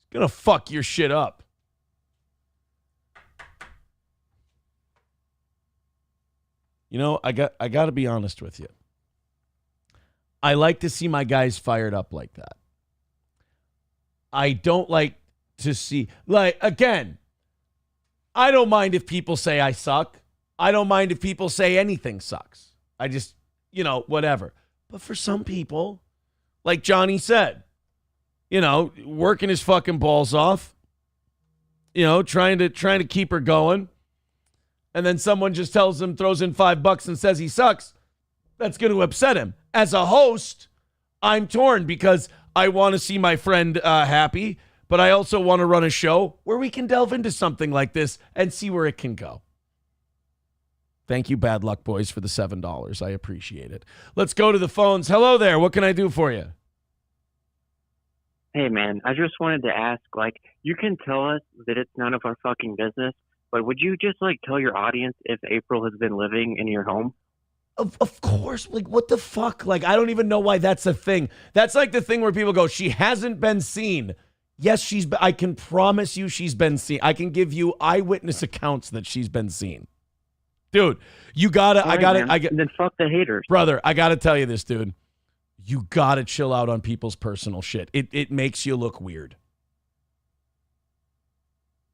Speaker 3: He's gonna fuck your shit up. You know, I got to be honest with you. I like to see my guys fired up like that. I don't like to see, again, I don't mind if people say I suck. I don't mind if people say anything sucks. I just, whatever. But for some people, like Johnny said, working his fucking balls off, trying to keep her going. And then someone just throws in $5 and says he sucks. That's going to upset him. As a host, I'm torn because I want to see my friend happy, but I also want to run a show where we can delve into something like this and see where it can go. Thank you, Bad Luck Boys, for the $7. I appreciate it. Let's go to the phones. Hello there. What can I do for you?
Speaker 9: Hey, man, I just wanted to ask, you can tell us that it's none of our fucking business, but would you just, tell your audience if April has been living in your home?
Speaker 3: Of course. What the fuck? I don't even know why that's a thing. That's like the thing where people go, she hasn't been seen. Yes, I can promise you she's been seen. I can give you eyewitness accounts that she's been seen. Dude, you gotta,
Speaker 9: then fuck the haters.
Speaker 3: Brother, I gotta tell you this, dude. You gotta chill out on people's personal shit. It makes you look weird.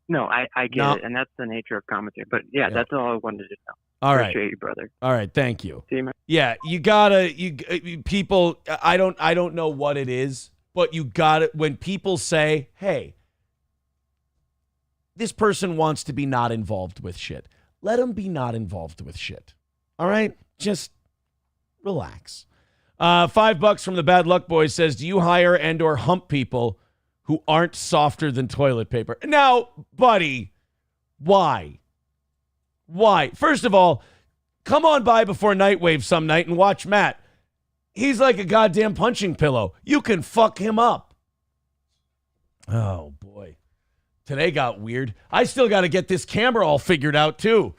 Speaker 9: No, I get it, and that's the nature of commentary. But yeah, that's all I wanted to know.
Speaker 3: All right.
Speaker 9: Appreciate you, brother.
Speaker 3: All right, thank you.
Speaker 9: See you, man.
Speaker 3: Yeah, you gotta, people, I don't know what it is, but you gotta, when people say, hey, this person wants to be not involved with shit, let them be not involved with shit. All right? Just relax. $5 from the Bad Luck Boys says, do you hire and or hump people who aren't softer than toilet paper? Now, buddy, why? Why? First of all, come on by before Nightwave some night and watch Matt. He's like a goddamn punching pillow. You can fuck him up. Oh, boy. Today got weird. I still got to get this camera all figured out, too.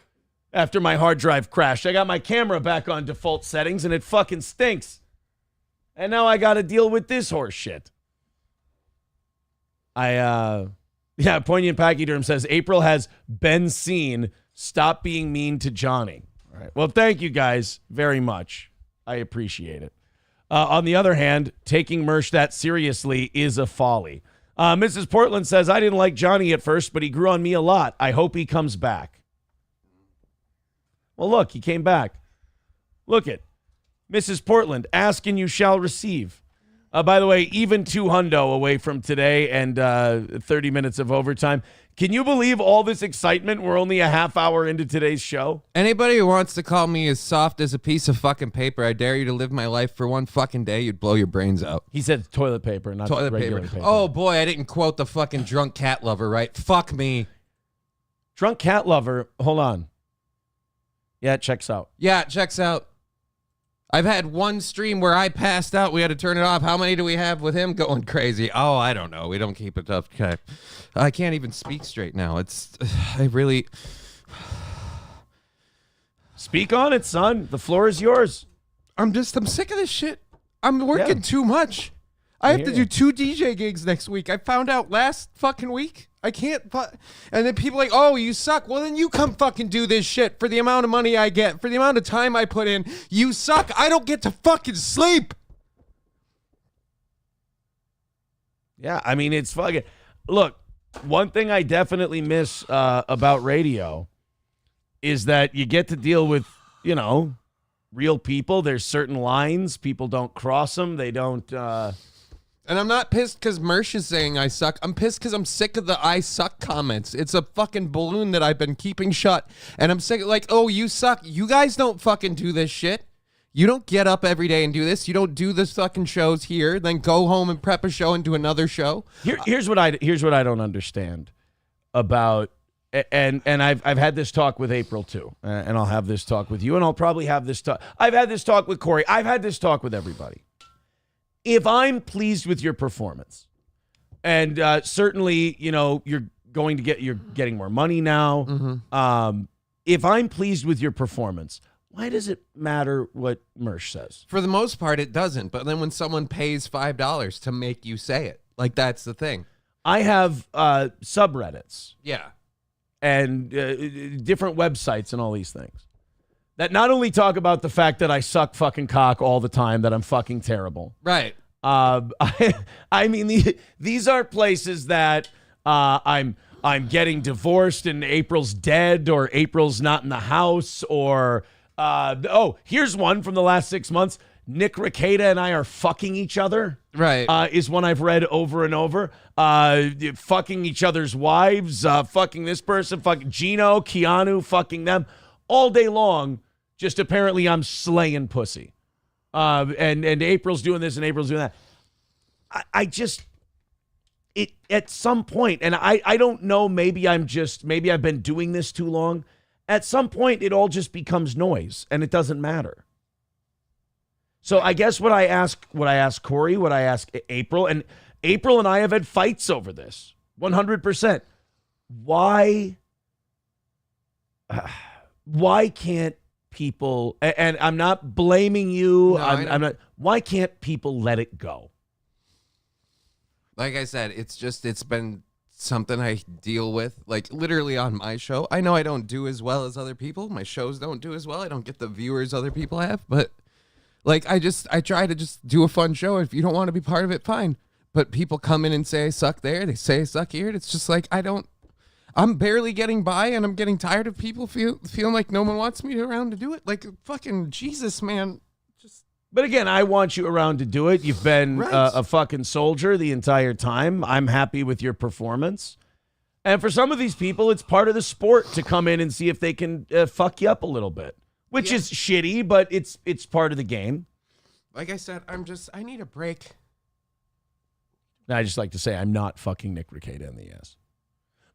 Speaker 3: After my hard drive crashed. I got my camera back on default settings, and it fucking stinks. And now I got to deal with this horse shit. Poignant Pachyderm says, April has been seen. Stop being mean to Johnny. All right. Well, thank you guys very much. I appreciate it. On the other hand, taking Mersh that seriously is a folly. Mrs. Portland says, I didn't like Johnny at first, but he grew on me a lot. I hope he comes back. Well, look, he came back. Look it. Mrs. Portland, ask and you shall receive. By the way, even 200 away from today and 30 minutes of overtime. Can you believe all this excitement? We're only a half hour into today's show.
Speaker 4: Anybody who wants to call me as soft as a piece of fucking paper, I dare you to live my life for one fucking day, you'd blow your brains out.
Speaker 3: He said toilet paper, not
Speaker 4: toilet
Speaker 3: regular paper.
Speaker 4: Oh, boy, I didn't quote the fucking drunk cat lover, right? Fuck me.
Speaker 3: Drunk cat lover, hold on. Yeah, it checks out.
Speaker 4: Yeah, it checks out. I've had one stream where I passed out. We had to turn it off. How many do we have with him going crazy? Oh, I don't know. We don't keep it up. Okay. I can't even speak straight now. I really...
Speaker 3: Speak on it, son. The floor is yours.
Speaker 4: I'm sick of this shit. I'm working too much. I have to do 2 DJ gigs next week. I found out last fucking week. I can't, and then people are like, oh, you suck. Well, then you come fucking do this shit for the amount of money I get, for the amount of time I put in. You suck. I don't get to fucking sleep.
Speaker 3: Yeah, I mean, it's fucking, look, one thing I definitely miss about radio is that you get to deal with, real people. There's certain lines. People don't cross them. They don't.
Speaker 4: And I'm not pissed because Mersh is saying I suck. I'm pissed because I'm sick of the I suck comments. It's a fucking balloon that I've been keeping shut. And I'm sick like, oh, you suck. You guys don't fucking do this shit. You don't get up every day and do this. You don't do the fucking shows here, then go home and prep a show and do another show.
Speaker 3: Here's what I don't understand about, and I've had this talk with April too, and I'll have this talk with you, and I'll probably have this talk. I've had this talk with Corey. I've had this talk with everybody. If I'm pleased with your performance, and certainly, you're getting more money now.
Speaker 4: Mm-hmm.
Speaker 3: If I'm pleased with your performance, why does it matter what Mersh says?
Speaker 4: For the most part, it doesn't. But then when someone pays $5 to make you say it, like that's the thing.
Speaker 3: I have subreddits.
Speaker 4: Yeah.
Speaker 3: And different websites and all these things that not only talk about the fact that I suck fucking cock all the time, that I'm fucking terrible.
Speaker 4: Right.
Speaker 3: I mean, these are places that I'm getting divorced and April's dead or April's not in the house or... here's one from the last 6 months. Nick Rekieta and I are fucking each other.
Speaker 4: Right.
Speaker 3: Is one I've read over and over. Fucking each other's wives, fucking this person, fucking Gino, Keanu, fucking them all day long. Just apparently I'm slaying pussy. And April's doing this and April's doing that. I just, at some point, and I don't know, maybe I've been doing this too long. At some point, it all just becomes noise, and it doesn't matter. So I guess what I ask Corey, what I ask April, and April and I have had fights over this, 100%. Why can't people? And I'm not blaming you.
Speaker 4: No,
Speaker 3: I'm not. Why can't people let it go?
Speaker 4: Like I said, it's been something I deal with, like literally on my show. I know I don't do as well as other people. My shows don't do as well. I don't get the viewers other people have, but like I try to just do a fun show. If you don't want to be part of it, fine. But people come in and say I suck there, they say I suck here. It's just like I'm barely getting by, and I'm getting tired of people feeling like no one wants me around to do it. Like fucking Jesus, man.
Speaker 3: But again, I want you around to do it. You've been
Speaker 4: Right.
Speaker 3: A fucking soldier the entire time. I'm happy with your performance. And for some of these people, it's part of the sport to come in and see if they can fuck you up a little bit, which is shitty, but it's part of the game.
Speaker 4: Like I said, I need a break.
Speaker 3: And I just like to say I'm not fucking Nick Rekieta in the ass.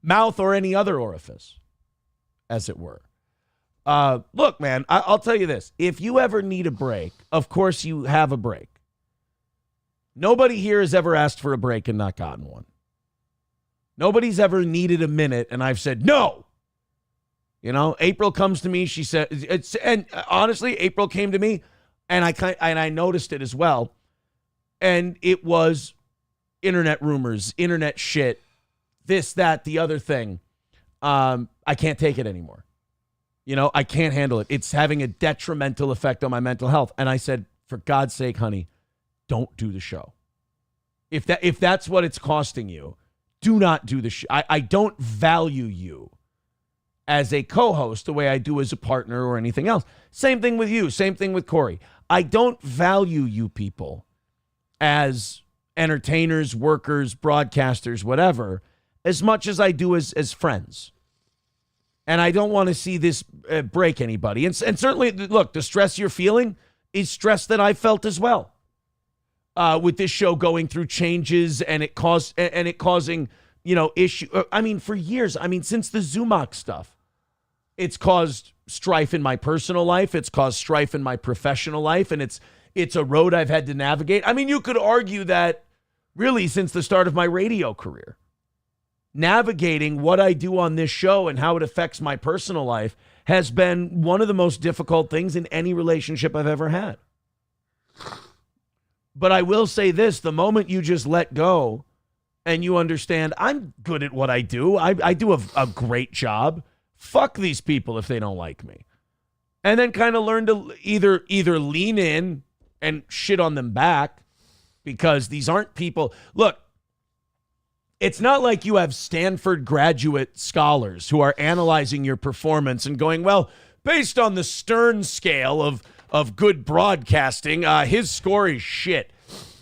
Speaker 3: Mouth or any other orifice, as it were. Look, man, I'll tell you this. If you ever need a break, of course you have a break. Nobody here has ever asked for a break and not gotten one. Nobody's ever needed a minute and I've said no. April comes to me. She said, and honestly, April came to me and I noticed it as well. And it was internet rumors, internet shit, this, that, the other thing. I can't take it anymore. I can't handle it. It's having a detrimental effect on my mental health. And I said, for God's sake, honey, don't do the show. If that's what it's costing you, do not do the show. I don't value you as a co-host the way I do as a partner or anything else. Same thing with you. Same thing with Corey. I don't value you people as entertainers, workers, broadcasters, whatever, as much as I do as friends. And I don't want to see this break anybody. And certainly, look, the stress you're feeling is stress that I felt as well. With this show going through changes and it causing, issue. I mean, for years, since the Zumach stuff, it's caused strife in my personal life. It's caused strife in my professional life. And it's a road I've had to navigate. I mean, you could argue that really since the start of my radio career. Navigating what I do on this show and how it affects my personal life has been one of the most difficult things in any relationship I've ever had. But I will say this, the moment you just let go and you understand I'm good at what I do, I do a great job, fuck these people if they don't like me. And then kind of learn to either lean in and shit on them back because these aren't people. Look, it's not like you have Stanford graduate scholars who are analyzing your performance and going, well, based on the Stern scale of good broadcasting. His score is shit.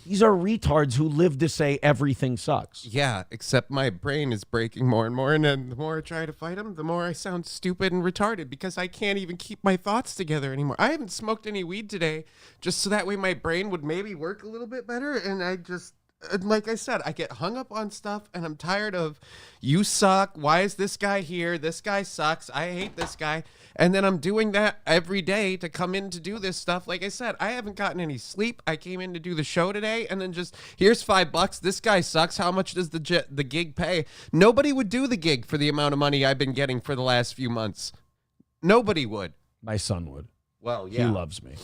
Speaker 3: These are retards who live to say everything sucks.
Speaker 4: Yeah, except my brain is breaking more and more, and then the more I try to fight them, the more I sound stupid and retarded because I can't even keep my thoughts together anymore. I haven't smoked any weed today just so that way my brain would maybe work a little bit better, and I just... like I said, I get hung up on stuff, and I'm tired of, you suck, why is this guy here, this guy sucks, I hate this guy, and then I'm doing that every day to come in to do this stuff. Like I said, I haven't gotten any sleep. I came in to do the show today, and then just, here's $5, this guy sucks, how much does the gig pay? Nobody would do the gig for the amount of money I've been getting for the last few months. Nobody would.
Speaker 3: My son would.
Speaker 4: Well, yeah.
Speaker 3: He loves me.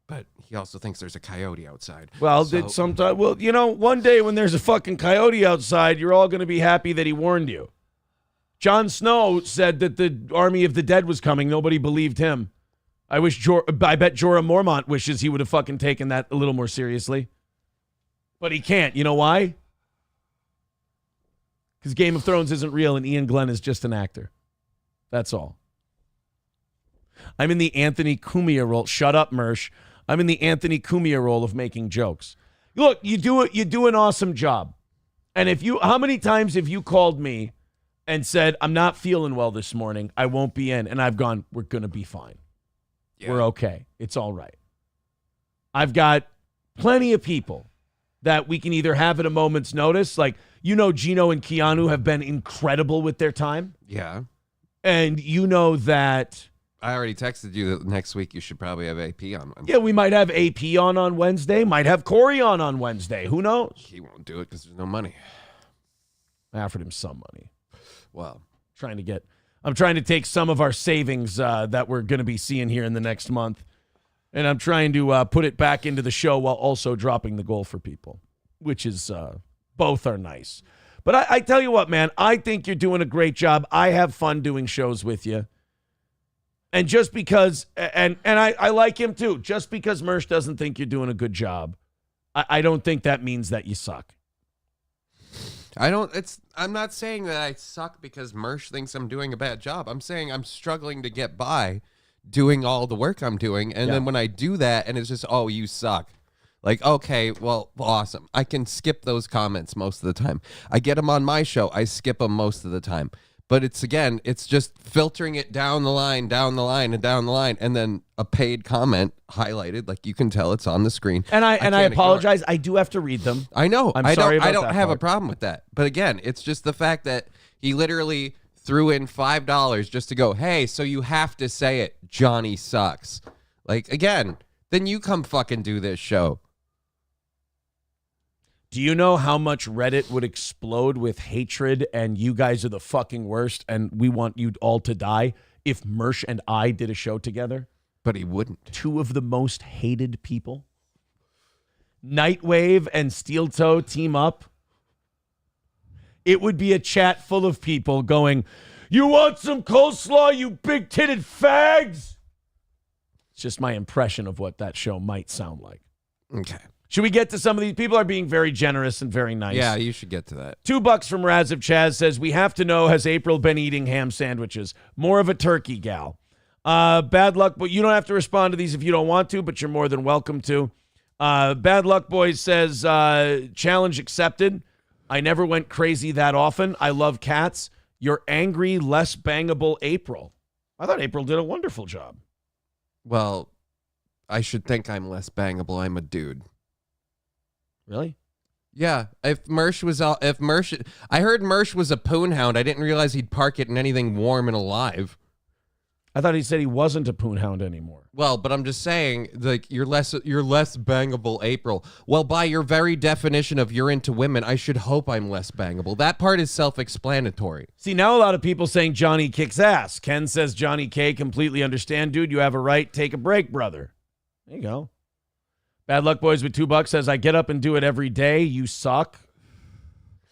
Speaker 4: But he also thinks there's a coyote outside.
Speaker 3: Well,
Speaker 4: so,
Speaker 3: sometime. Well, one day when there's a fucking coyote outside, you're all going to be happy that he warned you. Jon Snow said that the army of the dead was coming. Nobody believed him. I bet Jorah Mormont wishes he would have fucking taken that a little more seriously. But he can't. You know why? Because Game of Thrones isn't real and Ian Glenn is just an actor. That's all. I'm in the Anthony Cumia role. Shut up, Mersh. I'm in the Anthony Cumia role of making jokes. Look, you do an awesome job. And how many times have you called me and said, I'm not feeling well this morning, I won't be in, and I've gone, we're going to be fine. Yeah. We're okay. It's all right. I've plenty of people that we can either have at a moment's notice. Like, Gino and Keanu have been incredible with their time.
Speaker 4: Yeah.
Speaker 3: And that...
Speaker 4: I already texted you that next week you should probably have AP on Wednesday.
Speaker 3: Yeah, we might have AP on Wednesday. Might have Corey on Wednesday. Who knows?
Speaker 4: He won't do it because there's no money.
Speaker 3: I offered him some money.
Speaker 4: Well,
Speaker 3: I'm trying to take some of our savings that we're going to be seeing here in the next month, and I'm trying to put it back into the show while also dropping the goal for people, which is both are nice. But I tell you what, man, I think you're doing a great job. I have fun doing shows with you. And just because, and I like him too, just because Mersh doesn't think you're doing a good job, I don't think that means that you suck.
Speaker 4: I'm not saying that I suck because Mersh thinks I'm doing a bad job. I'm saying I'm struggling to get by doing all the work I'm doing. And then when I do that and it's just, oh, you suck. Like, okay, well, awesome. I can skip those comments most of the time. I get them on my show. I skip them most of the time. But it's just filtering it down the line, and then a paid comment highlighted, like you can tell it's on the screen.
Speaker 3: And I apologize. I do have to read them.
Speaker 4: I know.
Speaker 3: I'm sorry about that.
Speaker 4: I don't have
Speaker 3: part.
Speaker 4: a problem with that. But again, it's just the fact that he literally threw in $5 just to go, hey, so you have to say it, Johnny sucks. Like, again, then you come fucking do this show.
Speaker 3: Do you know how much Reddit would explode with hatred and you guys are the fucking worst and we want you all to die if Mersh and I did a show together?
Speaker 4: But he wouldn't.
Speaker 3: Two of the most hated people. Nightwave and Steel Toe team up. It would be a chat full of people going, you want some coleslaw, you big-titted fags? It's just my impression of what that show might sound like.
Speaker 4: Okay.
Speaker 3: Should we get to some of these? People are being very generous and very nice.
Speaker 4: Yeah, you should get to that.
Speaker 3: $2 from Raz of Chaz says, we have to know, has April been eating ham sandwiches? More of a turkey gal. Bad luck, but you don't have to respond to these if you don't want to, but you're more than welcome to. Bad Luck Boys says, challenge accepted. I never went crazy that often. I love cats. You're angry, less bangable April. I thought April did a wonderful job.
Speaker 4: Well, I should think I'm less bangable. I'm a dude.
Speaker 3: Really?
Speaker 4: Yeah. I heard Mersh was a poonhound. I didn't realize he'd park it in anything warm and alive.
Speaker 3: I thought he said he wasn't a poonhound anymore.
Speaker 4: Well, but I'm just saying, like, you're less bangable, April. Well, by your very definition of you're into women, I should hope I'm less bangable. That part is self-explanatory.
Speaker 3: See, now a lot of people saying Johnny kicks ass. Ken says Johnny K, completely understand, dude. You have a right. Take a break, brother. There you go. Bad Luck Boys with $2 says, I get up and do it every day. You suck.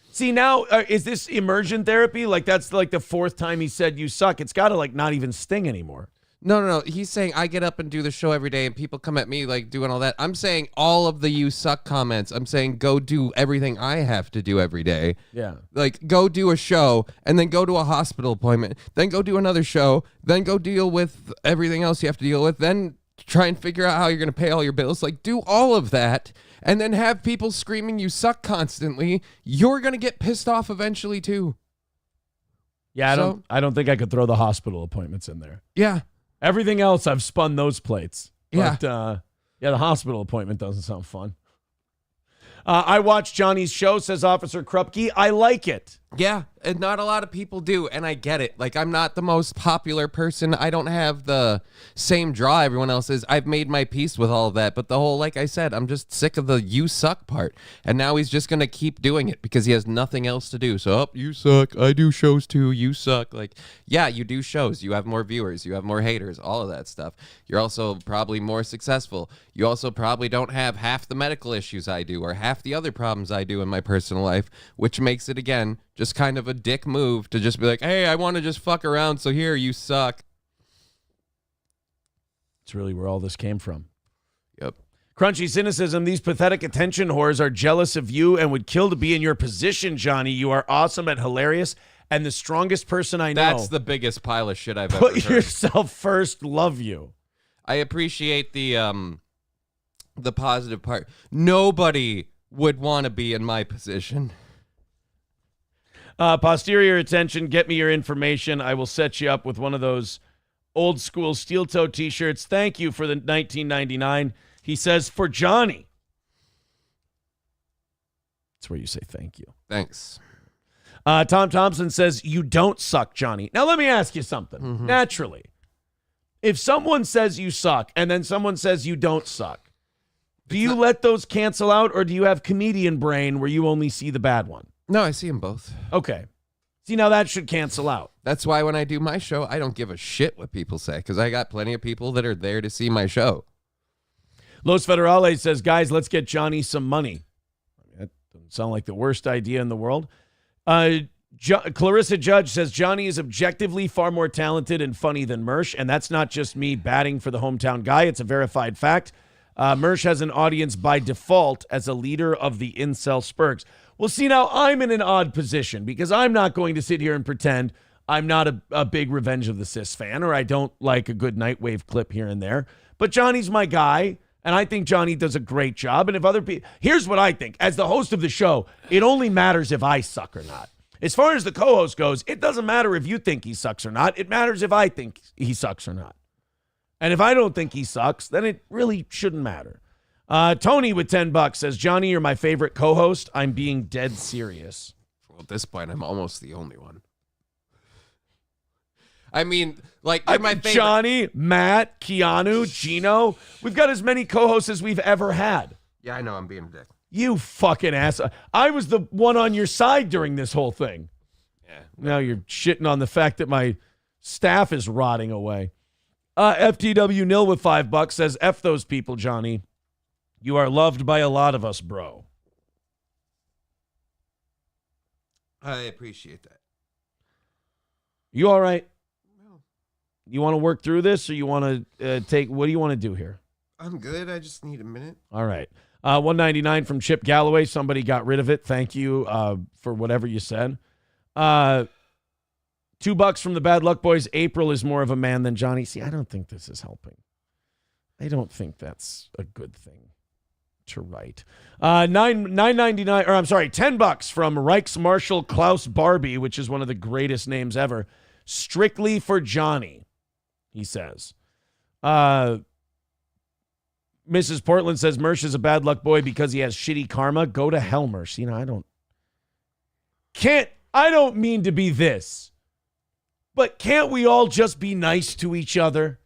Speaker 3: See, now, is this immersion therapy? Like, that's like the fourth time he said you suck. It's got to, like, not even sting anymore.
Speaker 4: No. He's saying I get up and do the show every day and people come at me, like, doing all that. I'm saying all of the you suck comments. I'm saying go do everything I have to do every day.
Speaker 3: Yeah.
Speaker 4: Like, go do a show and then go to a hospital appointment. Then go do another show. Then go deal with everything else you have to deal with. Then try and figure out how you're going to pay all your bills. Like, do all of that and then have people screaming you suck constantly. You're going to get pissed off eventually too.
Speaker 3: Yeah, I don't think I could throw the hospital appointments in there.
Speaker 4: Yeah.
Speaker 3: Everything else, I've spun those plates.
Speaker 4: Yeah.
Speaker 3: But, the hospital appointment doesn't sound fun. I watched Johnny's show, says Officer Krupke. I like it.
Speaker 4: Yeah, and not a lot of people do, and I get it. Like, I'm not the most popular person. I don't have the same draw everyone else is. I've made my peace with all of that, but the whole, like I said, I'm just sick of the you suck part, and now he's just going to keep doing it because he has nothing else to do. So, you suck. I do shows too. You suck. Like, yeah, you do shows. You have more viewers. You have more haters, all of that stuff. You're also probably more successful. You also probably don't have half the medical issues I do or half the other problems I do in my personal life, which makes it, again, just kind of a dick move to just be like, hey, I want to just fuck around, so here, you suck.
Speaker 3: It's really where all this came from.
Speaker 4: Yep.
Speaker 3: Crunchy cynicism. These pathetic attention whores are jealous of you and would kill to be in your position, Johnny. You are awesome and hilarious and the strongest person I know.
Speaker 4: That's the biggest pile of shit I've ever
Speaker 3: Put
Speaker 4: heard.
Speaker 3: yourself first. Love you.
Speaker 4: I appreciate the positive part. Nobody would want to be in my position.
Speaker 3: Posterior attention, get me your information. I will set you up with one of those old school steel toe t-shirts. Thank you for the 1999. He says, for Johnny. That's where you say thank you.
Speaker 4: Thanks.
Speaker 3: Tom Thompson says, you don't suck, Johnny. Now, let me ask you something.
Speaker 4: Mm-hmm.
Speaker 3: Naturally, if someone says you suck and then someone says you don't suck, do you let those cancel out, or do you have comedian brain where you only see the bad one?
Speaker 4: No, I see them both.
Speaker 3: Okay. See, now that should cancel out.
Speaker 4: That's why when I do my show, I don't give a shit what people say, because I got plenty of people that are there to see my show.
Speaker 3: Los Federales says, guys, let's get Johnny some money. That doesn't sound like the worst idea in the world. Clarissa Judge says, Johnny is objectively far more talented and funny than Mersh, and that's not just me batting for the hometown guy. It's a verified fact. Mersh has an audience by default as a leader of the incel spurgs. Well, see, now I'm in an odd position because I'm not going to sit here and pretend I'm not a big Revenge of the Sis fan, or I don't like a good Nightwave clip here and there. But Johnny's my guy, and I think Johnny does a great job. And if other people, here's what I think. As the host of the show, it only matters if I suck or not. As far as the co-host goes, it doesn't matter if you think he sucks or not. It matters if I think he sucks or not. And if I don't think he sucks, then it really shouldn't matter. Tony with $10 says, Johnny, you're my favorite co-host. I'm being dead serious.
Speaker 4: Well, at this point, I'm almost the only one. I mean, like, you're my favorite.
Speaker 3: Johnny, Matt, Keanu, Gino. We've got as many co-hosts as we've ever had.
Speaker 4: Yeah, I know, I'm being a dick.
Speaker 3: You fucking ass. I was the one on your side during this whole thing.
Speaker 4: Yeah.
Speaker 3: Now you're shitting on the fact that my staff is rotting away. FTW Nil with $5 says, F those people, Johnny. You are loved by a lot of us, bro.
Speaker 4: I appreciate that.
Speaker 3: You all right? No. You want to work through this, or you want to what do you want to do here?
Speaker 4: I'm good. I just need a minute.
Speaker 3: All right. $1.99 from Chip Galloway. Somebody got rid of it. Thank you for whatever you said. $2 from the Bad Luck Boys. April is more of a man than Johnny. See, I don't think this is helping. I don't think that's a good thing to write. $9.99, or I'm sorry, $10 from Reichsmarshal Klaus Barbie, which is one of the greatest names ever. Strictly for Johnny, he says. Mrs. Portland says Mersh is a bad luck boy because he has shitty karma. Go to hell, Mersh. You know, I don't mean to be this, but can't we all just be nice to each other?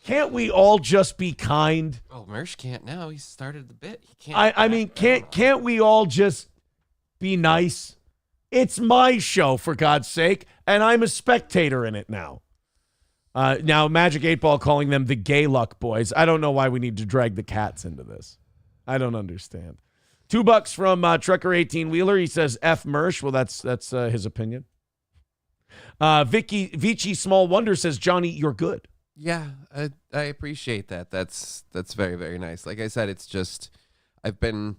Speaker 3: Can't we all just be kind?
Speaker 4: Oh, Mersh can't now. He started the bit. He can't.
Speaker 3: I mean, can't we all just be nice? It's my show, for God's sake, and I'm a spectator in it now. Now, Magic 8 Ball calling them the gay luck boys. I don't know why we need to drag the cats into this. I don't understand. $2 from Trucker 18 Wheeler. He says F Mersh. Well, that's his opinion. Vici Small Wonder says, Johnny, you're good.
Speaker 4: Yeah, I appreciate that. That's very, very nice. Like I said, it's just, I've been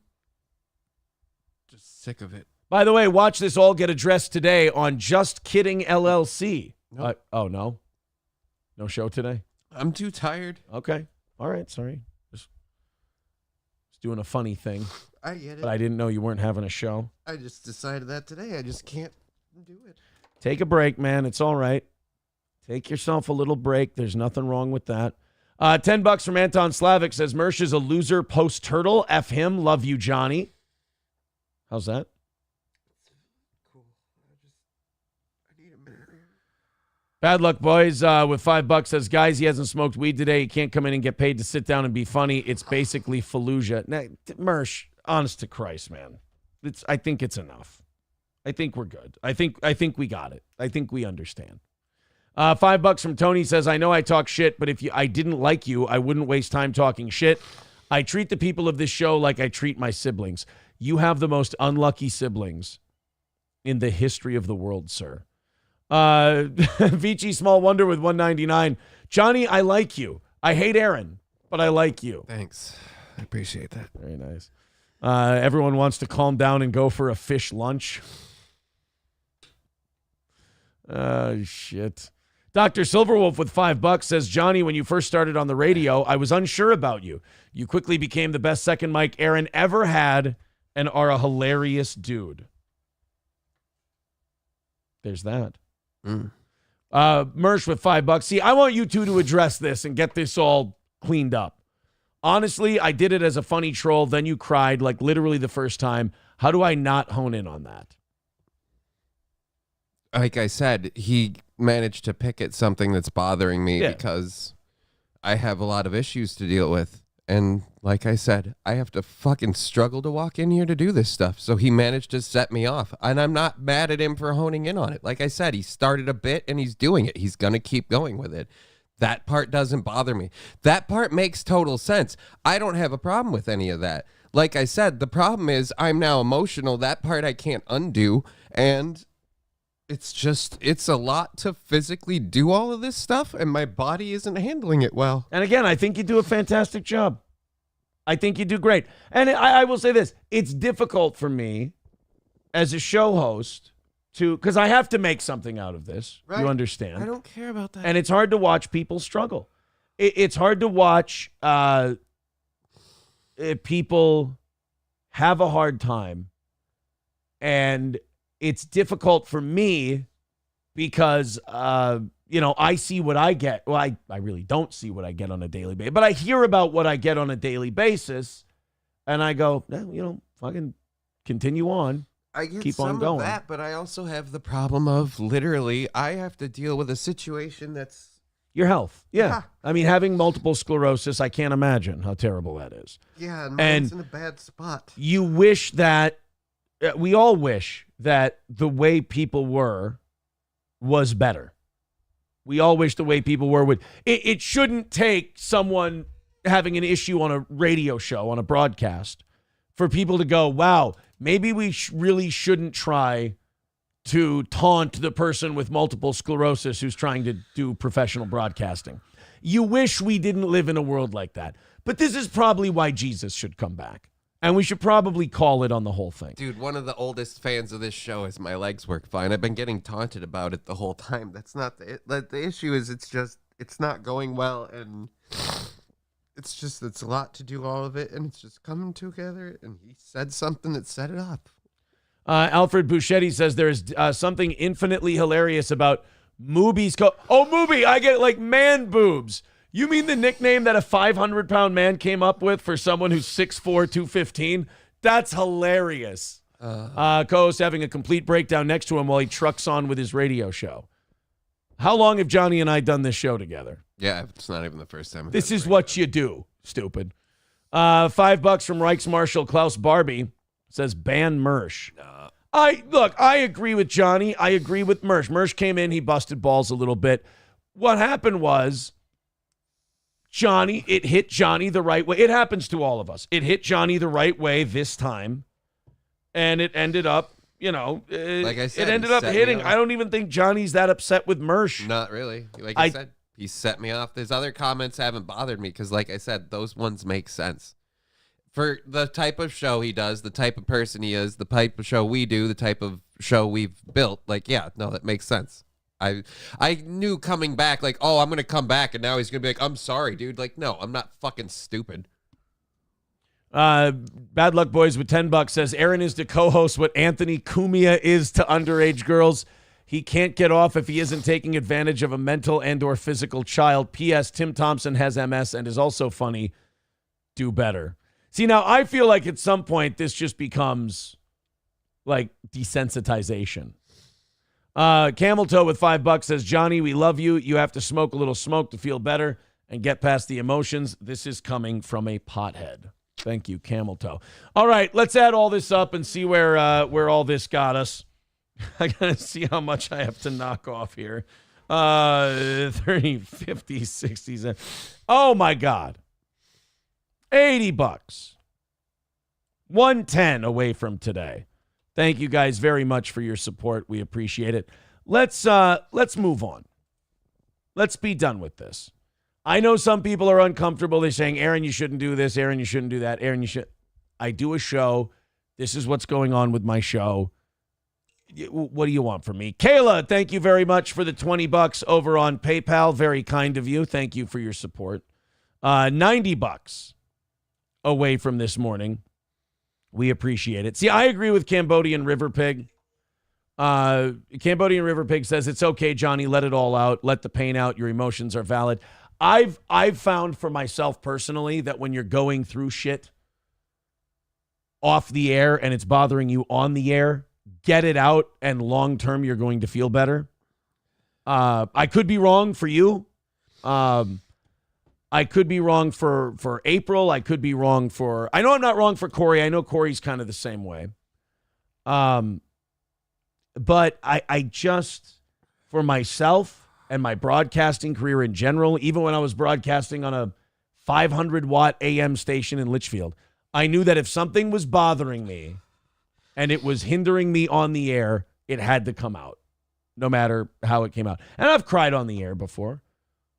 Speaker 4: just sick of it.
Speaker 3: By the way, watch this all get addressed today on Just Kidding LLC.
Speaker 4: Nope.
Speaker 3: Oh, no? No show today?
Speaker 4: I'm too tired.
Speaker 3: Okay. All right. Sorry. Just doing a funny thing.
Speaker 4: I get it.
Speaker 3: But I didn't know you weren't having a show.
Speaker 4: I just decided that today. I just can't do it.
Speaker 3: Take a break, man. It's all right. Take yourself a little break. There's nothing wrong with that. $10 from Anton Slavic says, Mersh is a loser post-turtle. F him. Love you, Johnny. How's that?
Speaker 4: Cool. I need a minute.
Speaker 3: Bad luck, boys. With $5 says, guys, he hasn't smoked weed today. He can't come in and get paid to sit down and be funny. It's basically Fallujah. Now, Mersh, honest to Christ, man. I think it's enough. I think we're good. I think we got it. I think we understand. $5 from Tony says, I know I talk shit, but if I didn't like you, I wouldn't waste time talking shit. I treat the people of this show like I treat my siblings. You have the most unlucky siblings in the history of the world, sir. Vici Small Wonder with 199. Johnny, I like you. I hate Aaron, but I like you.
Speaker 4: Thanks. I appreciate that.
Speaker 3: Very nice. Everyone wants to calm down and go for a fish lunch. Shit. Dr. Silverwolf with $5 says, Johnny, when you first started on the radio, I was unsure about you. You quickly became the best second mic Aaron ever had and are a hilarious dude. There's that. Mersh with $5. See, I want you two to address this and get this all cleaned up. Honestly, I did it as a funny troll. Then you cried like literally the first time. How do I not hone in on that?
Speaker 4: Like I said, he managed to pick at something that's bothering me because I have a lot of issues to deal with. And like I said, I have to fucking struggle to walk in here to do this stuff. So he managed to set me off. And I'm not mad at him for honing in on it. Like I said, he started a bit and he's doing it. He's going to keep going with it. That part doesn't bother me. That part makes total sense. I don't have a problem with any of that. Like I said, the problem is I'm now emotional. That part I can't undo. And it's a lot to physically do all of this stuff, and my body isn't handling it well.
Speaker 3: And again, I think you do a fantastic job. I think you do great. And I will say this. It's difficult for me as a show host because I have to make something out of this. Right. You understand?
Speaker 4: I don't care about that.
Speaker 3: And it's hard to watch people struggle. It's hard to watch people have a hard time, and it's difficult for me because, I see what I get. Well, I really don't see what I get on a daily basis, but I hear about what I get on a daily basis, and I go, fucking continue on.
Speaker 4: I get
Speaker 3: keep
Speaker 4: some
Speaker 3: on going.
Speaker 4: Of that, but I also have the problem of literally I have to deal with a situation that's
Speaker 3: your health. Yeah. I mean, having multiple sclerosis, I can't imagine how terrible that is.
Speaker 4: Yeah, and mine's in a bad spot.
Speaker 3: You wish that, we all wish that the way people were was better. We all wish the way people were would. It shouldn't take someone having an issue on a radio show, on a broadcast, for people to go, wow, maybe we really shouldn't try to taunt the person with multiple sclerosis who's trying to do professional broadcasting. You wish we didn't live in a world like that. But this is probably why Jesus should come back. And we should probably call it on the whole thing.
Speaker 4: Dude, one of the oldest fans of this show is my legs work fine. I've been getting taunted about it the whole time. That's not the issue is it's not going well, and it's a lot to do all of it, and it's just coming together, and he said something that set it up.
Speaker 3: Alfred Bouchetti says there's something infinitely hilarious about Mooby's Mooby, I get like man boobs. You mean the nickname that a 500-pound man came up with for someone who's 6'4", 215? That's hilarious. Co-host having a complete breakdown next to him while he trucks on with his radio show. How long have Johnny and I done this show together?
Speaker 4: Yeah, it's not even the first time.
Speaker 3: This is what you do, stupid. $5 from Reichsmarshal Klaus Barbie says ban Mersh. I agree with Johnny. I agree with Mersh. Mersh came in, he busted balls a little bit. What happened was, Johnny, it hit Johnny the right way. It happens to all of us. It hit Johnny the right way this time, and it ended up,
Speaker 4: like I said,
Speaker 3: it ended up hitting. I don't even think Johnny's that upset with Mersh.
Speaker 4: Not really. Like I said, he set me off. His other comments haven't bothered me because, like I said, those ones make sense. For the type of show he does, the type of person he is, the type of show we do, the type of show we've built, that makes sense. I knew coming back, like, oh, I'm going to come back, and now he's going to be like, I'm sorry, dude. Like, no, I'm not fucking stupid.
Speaker 3: Bad Luck Boys with $10 says Aaron is to co-host what Anthony Cumia is to underage girls. He can't get off if he isn't taking advantage of a mental and or physical child. P.S. Tim Thompson has MS and is also funny. Do better. See, now I feel like at some point this just becomes like desensitization. Camel Toe with $5 says, Johnny, we love you. You have to smoke a little smoke to feel better and get past the emotions. This is coming from a pothead. Thank you, Camel Toe. All right, let's add all this up and see where all this got us. I got to see how much I have to knock off here. 30, 50, 60. 70. Oh, my God. $80. 110 away from today. Thank you guys very much for your support. We appreciate it. Let's move on. Let's be done with this. I know some people are uncomfortable. They're saying, Aaron, you shouldn't do this. Aaron, you shouldn't do that. Aaron, you should. I do a show. This is what's going on with my show. What do you want from me? Kayla, thank you very much for the $20 over on PayPal. Very kind of you. Thank you for your support. $90 away from this morning. We appreciate it. See, I agree with Cambodian River Pig. Cambodian River Pig says, it's okay, Johnny. Let it all out. Let the pain out. Your emotions are valid. I've found for myself personally that when you're going through shit off the air and it's bothering you on the air, get it out, and long term you're going to feel better. I could be wrong for you. I could be wrong for April. I could be wrong for... I know I'm not wrong for Corey. I know Corey's kind of the same way. But I just, for myself and my broadcasting career in general, even when I was broadcasting on a 500-watt AM station in Litchfield, I knew that if something was bothering me and it was hindering me on the air, it had to come out, no matter how it came out. And I've cried on the air before.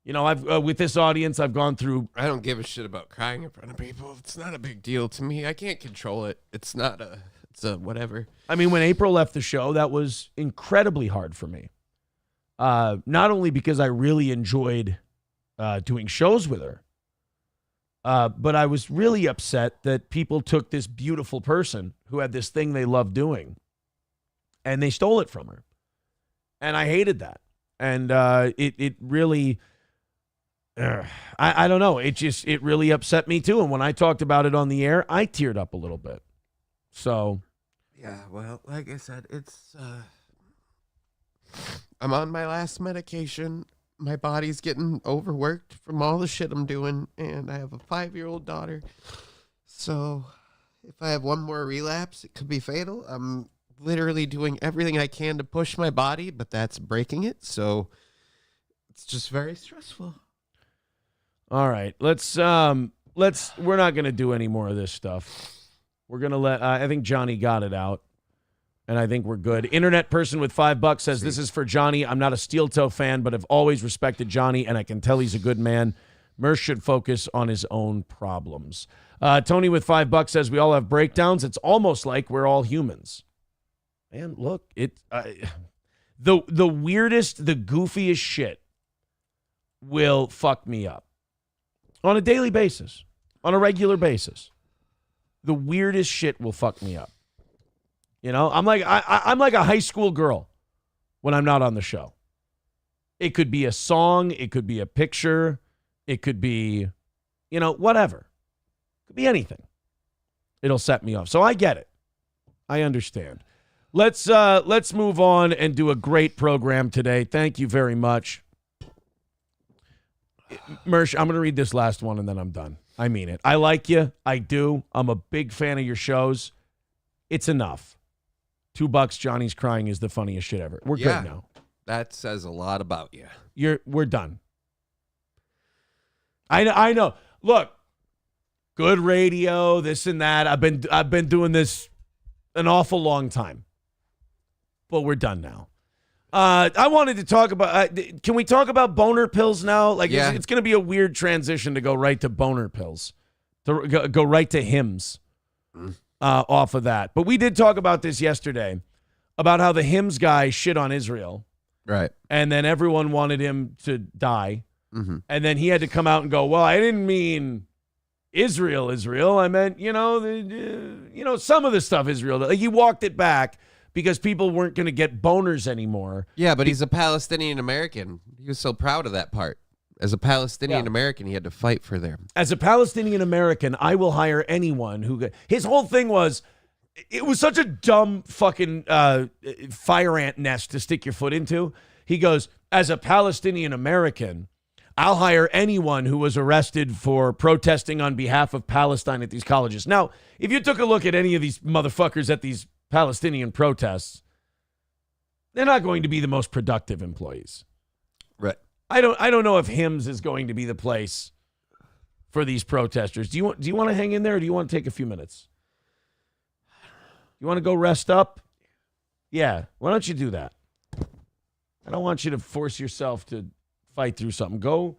Speaker 3: You know, I've with this audience, I've gone through...
Speaker 4: I don't give a shit about crying in front of people. It's not a big deal to me. I can't control it. It's a whatever.
Speaker 3: I mean, when April left the show, that was incredibly hard for me. Not only because I really enjoyed doing shows with her, but I was really upset that people took this beautiful person who had this thing they loved doing and they stole it from her. And I hated that. And it really... I don't know. It really upset me too. And when I talked about it on the air, I teared up a little bit. So,
Speaker 4: yeah, well, like I said, it's, I'm on my last medication. My body's getting overworked from all the shit I'm doing. And I have a 5-year-old daughter. So if I have one more relapse, it could be fatal. I'm literally doing everything I can to push my body, but that's breaking it. So it's just very stressful.
Speaker 3: All right, let's we're not going to do any more of this stuff. We're going to let I think Johnny got it out, and I think we're good. Internet person with $5 says, this is for Johnny. I'm not a steel toe fan, but I've always respected Johnny, and I can tell he's a good man. Mersh should focus on his own problems. Tony with $5 says, we all have breakdowns. It's almost like we're all humans. Man, look, the weirdest, the goofiest shit will fuck me up. On a daily basis, on a regular basis, the weirdest shit will fuck me up. You know, I'm like a high school girl when I'm not on the show. It could be a song, it could be a picture, it could be, you know, whatever. It could be anything. It'll set me off. So I get it. I understand. Let's move on and do a great program today. Thank you very much. Mersh, I'm going to read this last one and then I'm done. I mean it. I like you. I do. I'm a big fan of your shows. It's enough. $2, Johnny's crying is the funniest shit ever. We're good now.
Speaker 4: That says a lot about you.
Speaker 3: We're done. I know. Look, good radio, this and that. I've been doing this an awful long time. But we're done now. I wanted to talk about, can we talk about boner pills now? Like, it's going to be a weird transition to go right to boner pills, to go right to hymns off of that. But we did talk about this yesterday, about how the hymns guy shit on Israel
Speaker 4: Right.
Speaker 3: And then everyone wanted him to die.
Speaker 10: Mm-hmm.
Speaker 3: And then he had to come out and go, well, I didn't mean Israel. I meant, some of the stuff Israel. Like, he walked it back because people weren't going to get boners anymore.
Speaker 10: Yeah, but he's a Palestinian American. He was so proud of that part. As a Palestinian American, he had to fight for them.
Speaker 3: As a Palestinian American, I will hire anyone who. His whole thing was, it was such a dumb fucking fire ant nest to stick your foot into. He goes, as a Palestinian American, I'll hire anyone who was arrested for protesting on behalf of Palestine at these colleges. Now, if you took a look at any of these motherfuckers at these Palestinian protests, they're not going to be the most productive employees.
Speaker 10: Right.
Speaker 3: I don't know if Hims is going to be the place for these protesters. Do you want to hang in there, or do you want to take a few minutes? You want to go rest up? Yeah. Why don't you do that? I don't want you to force yourself to fight through something. Go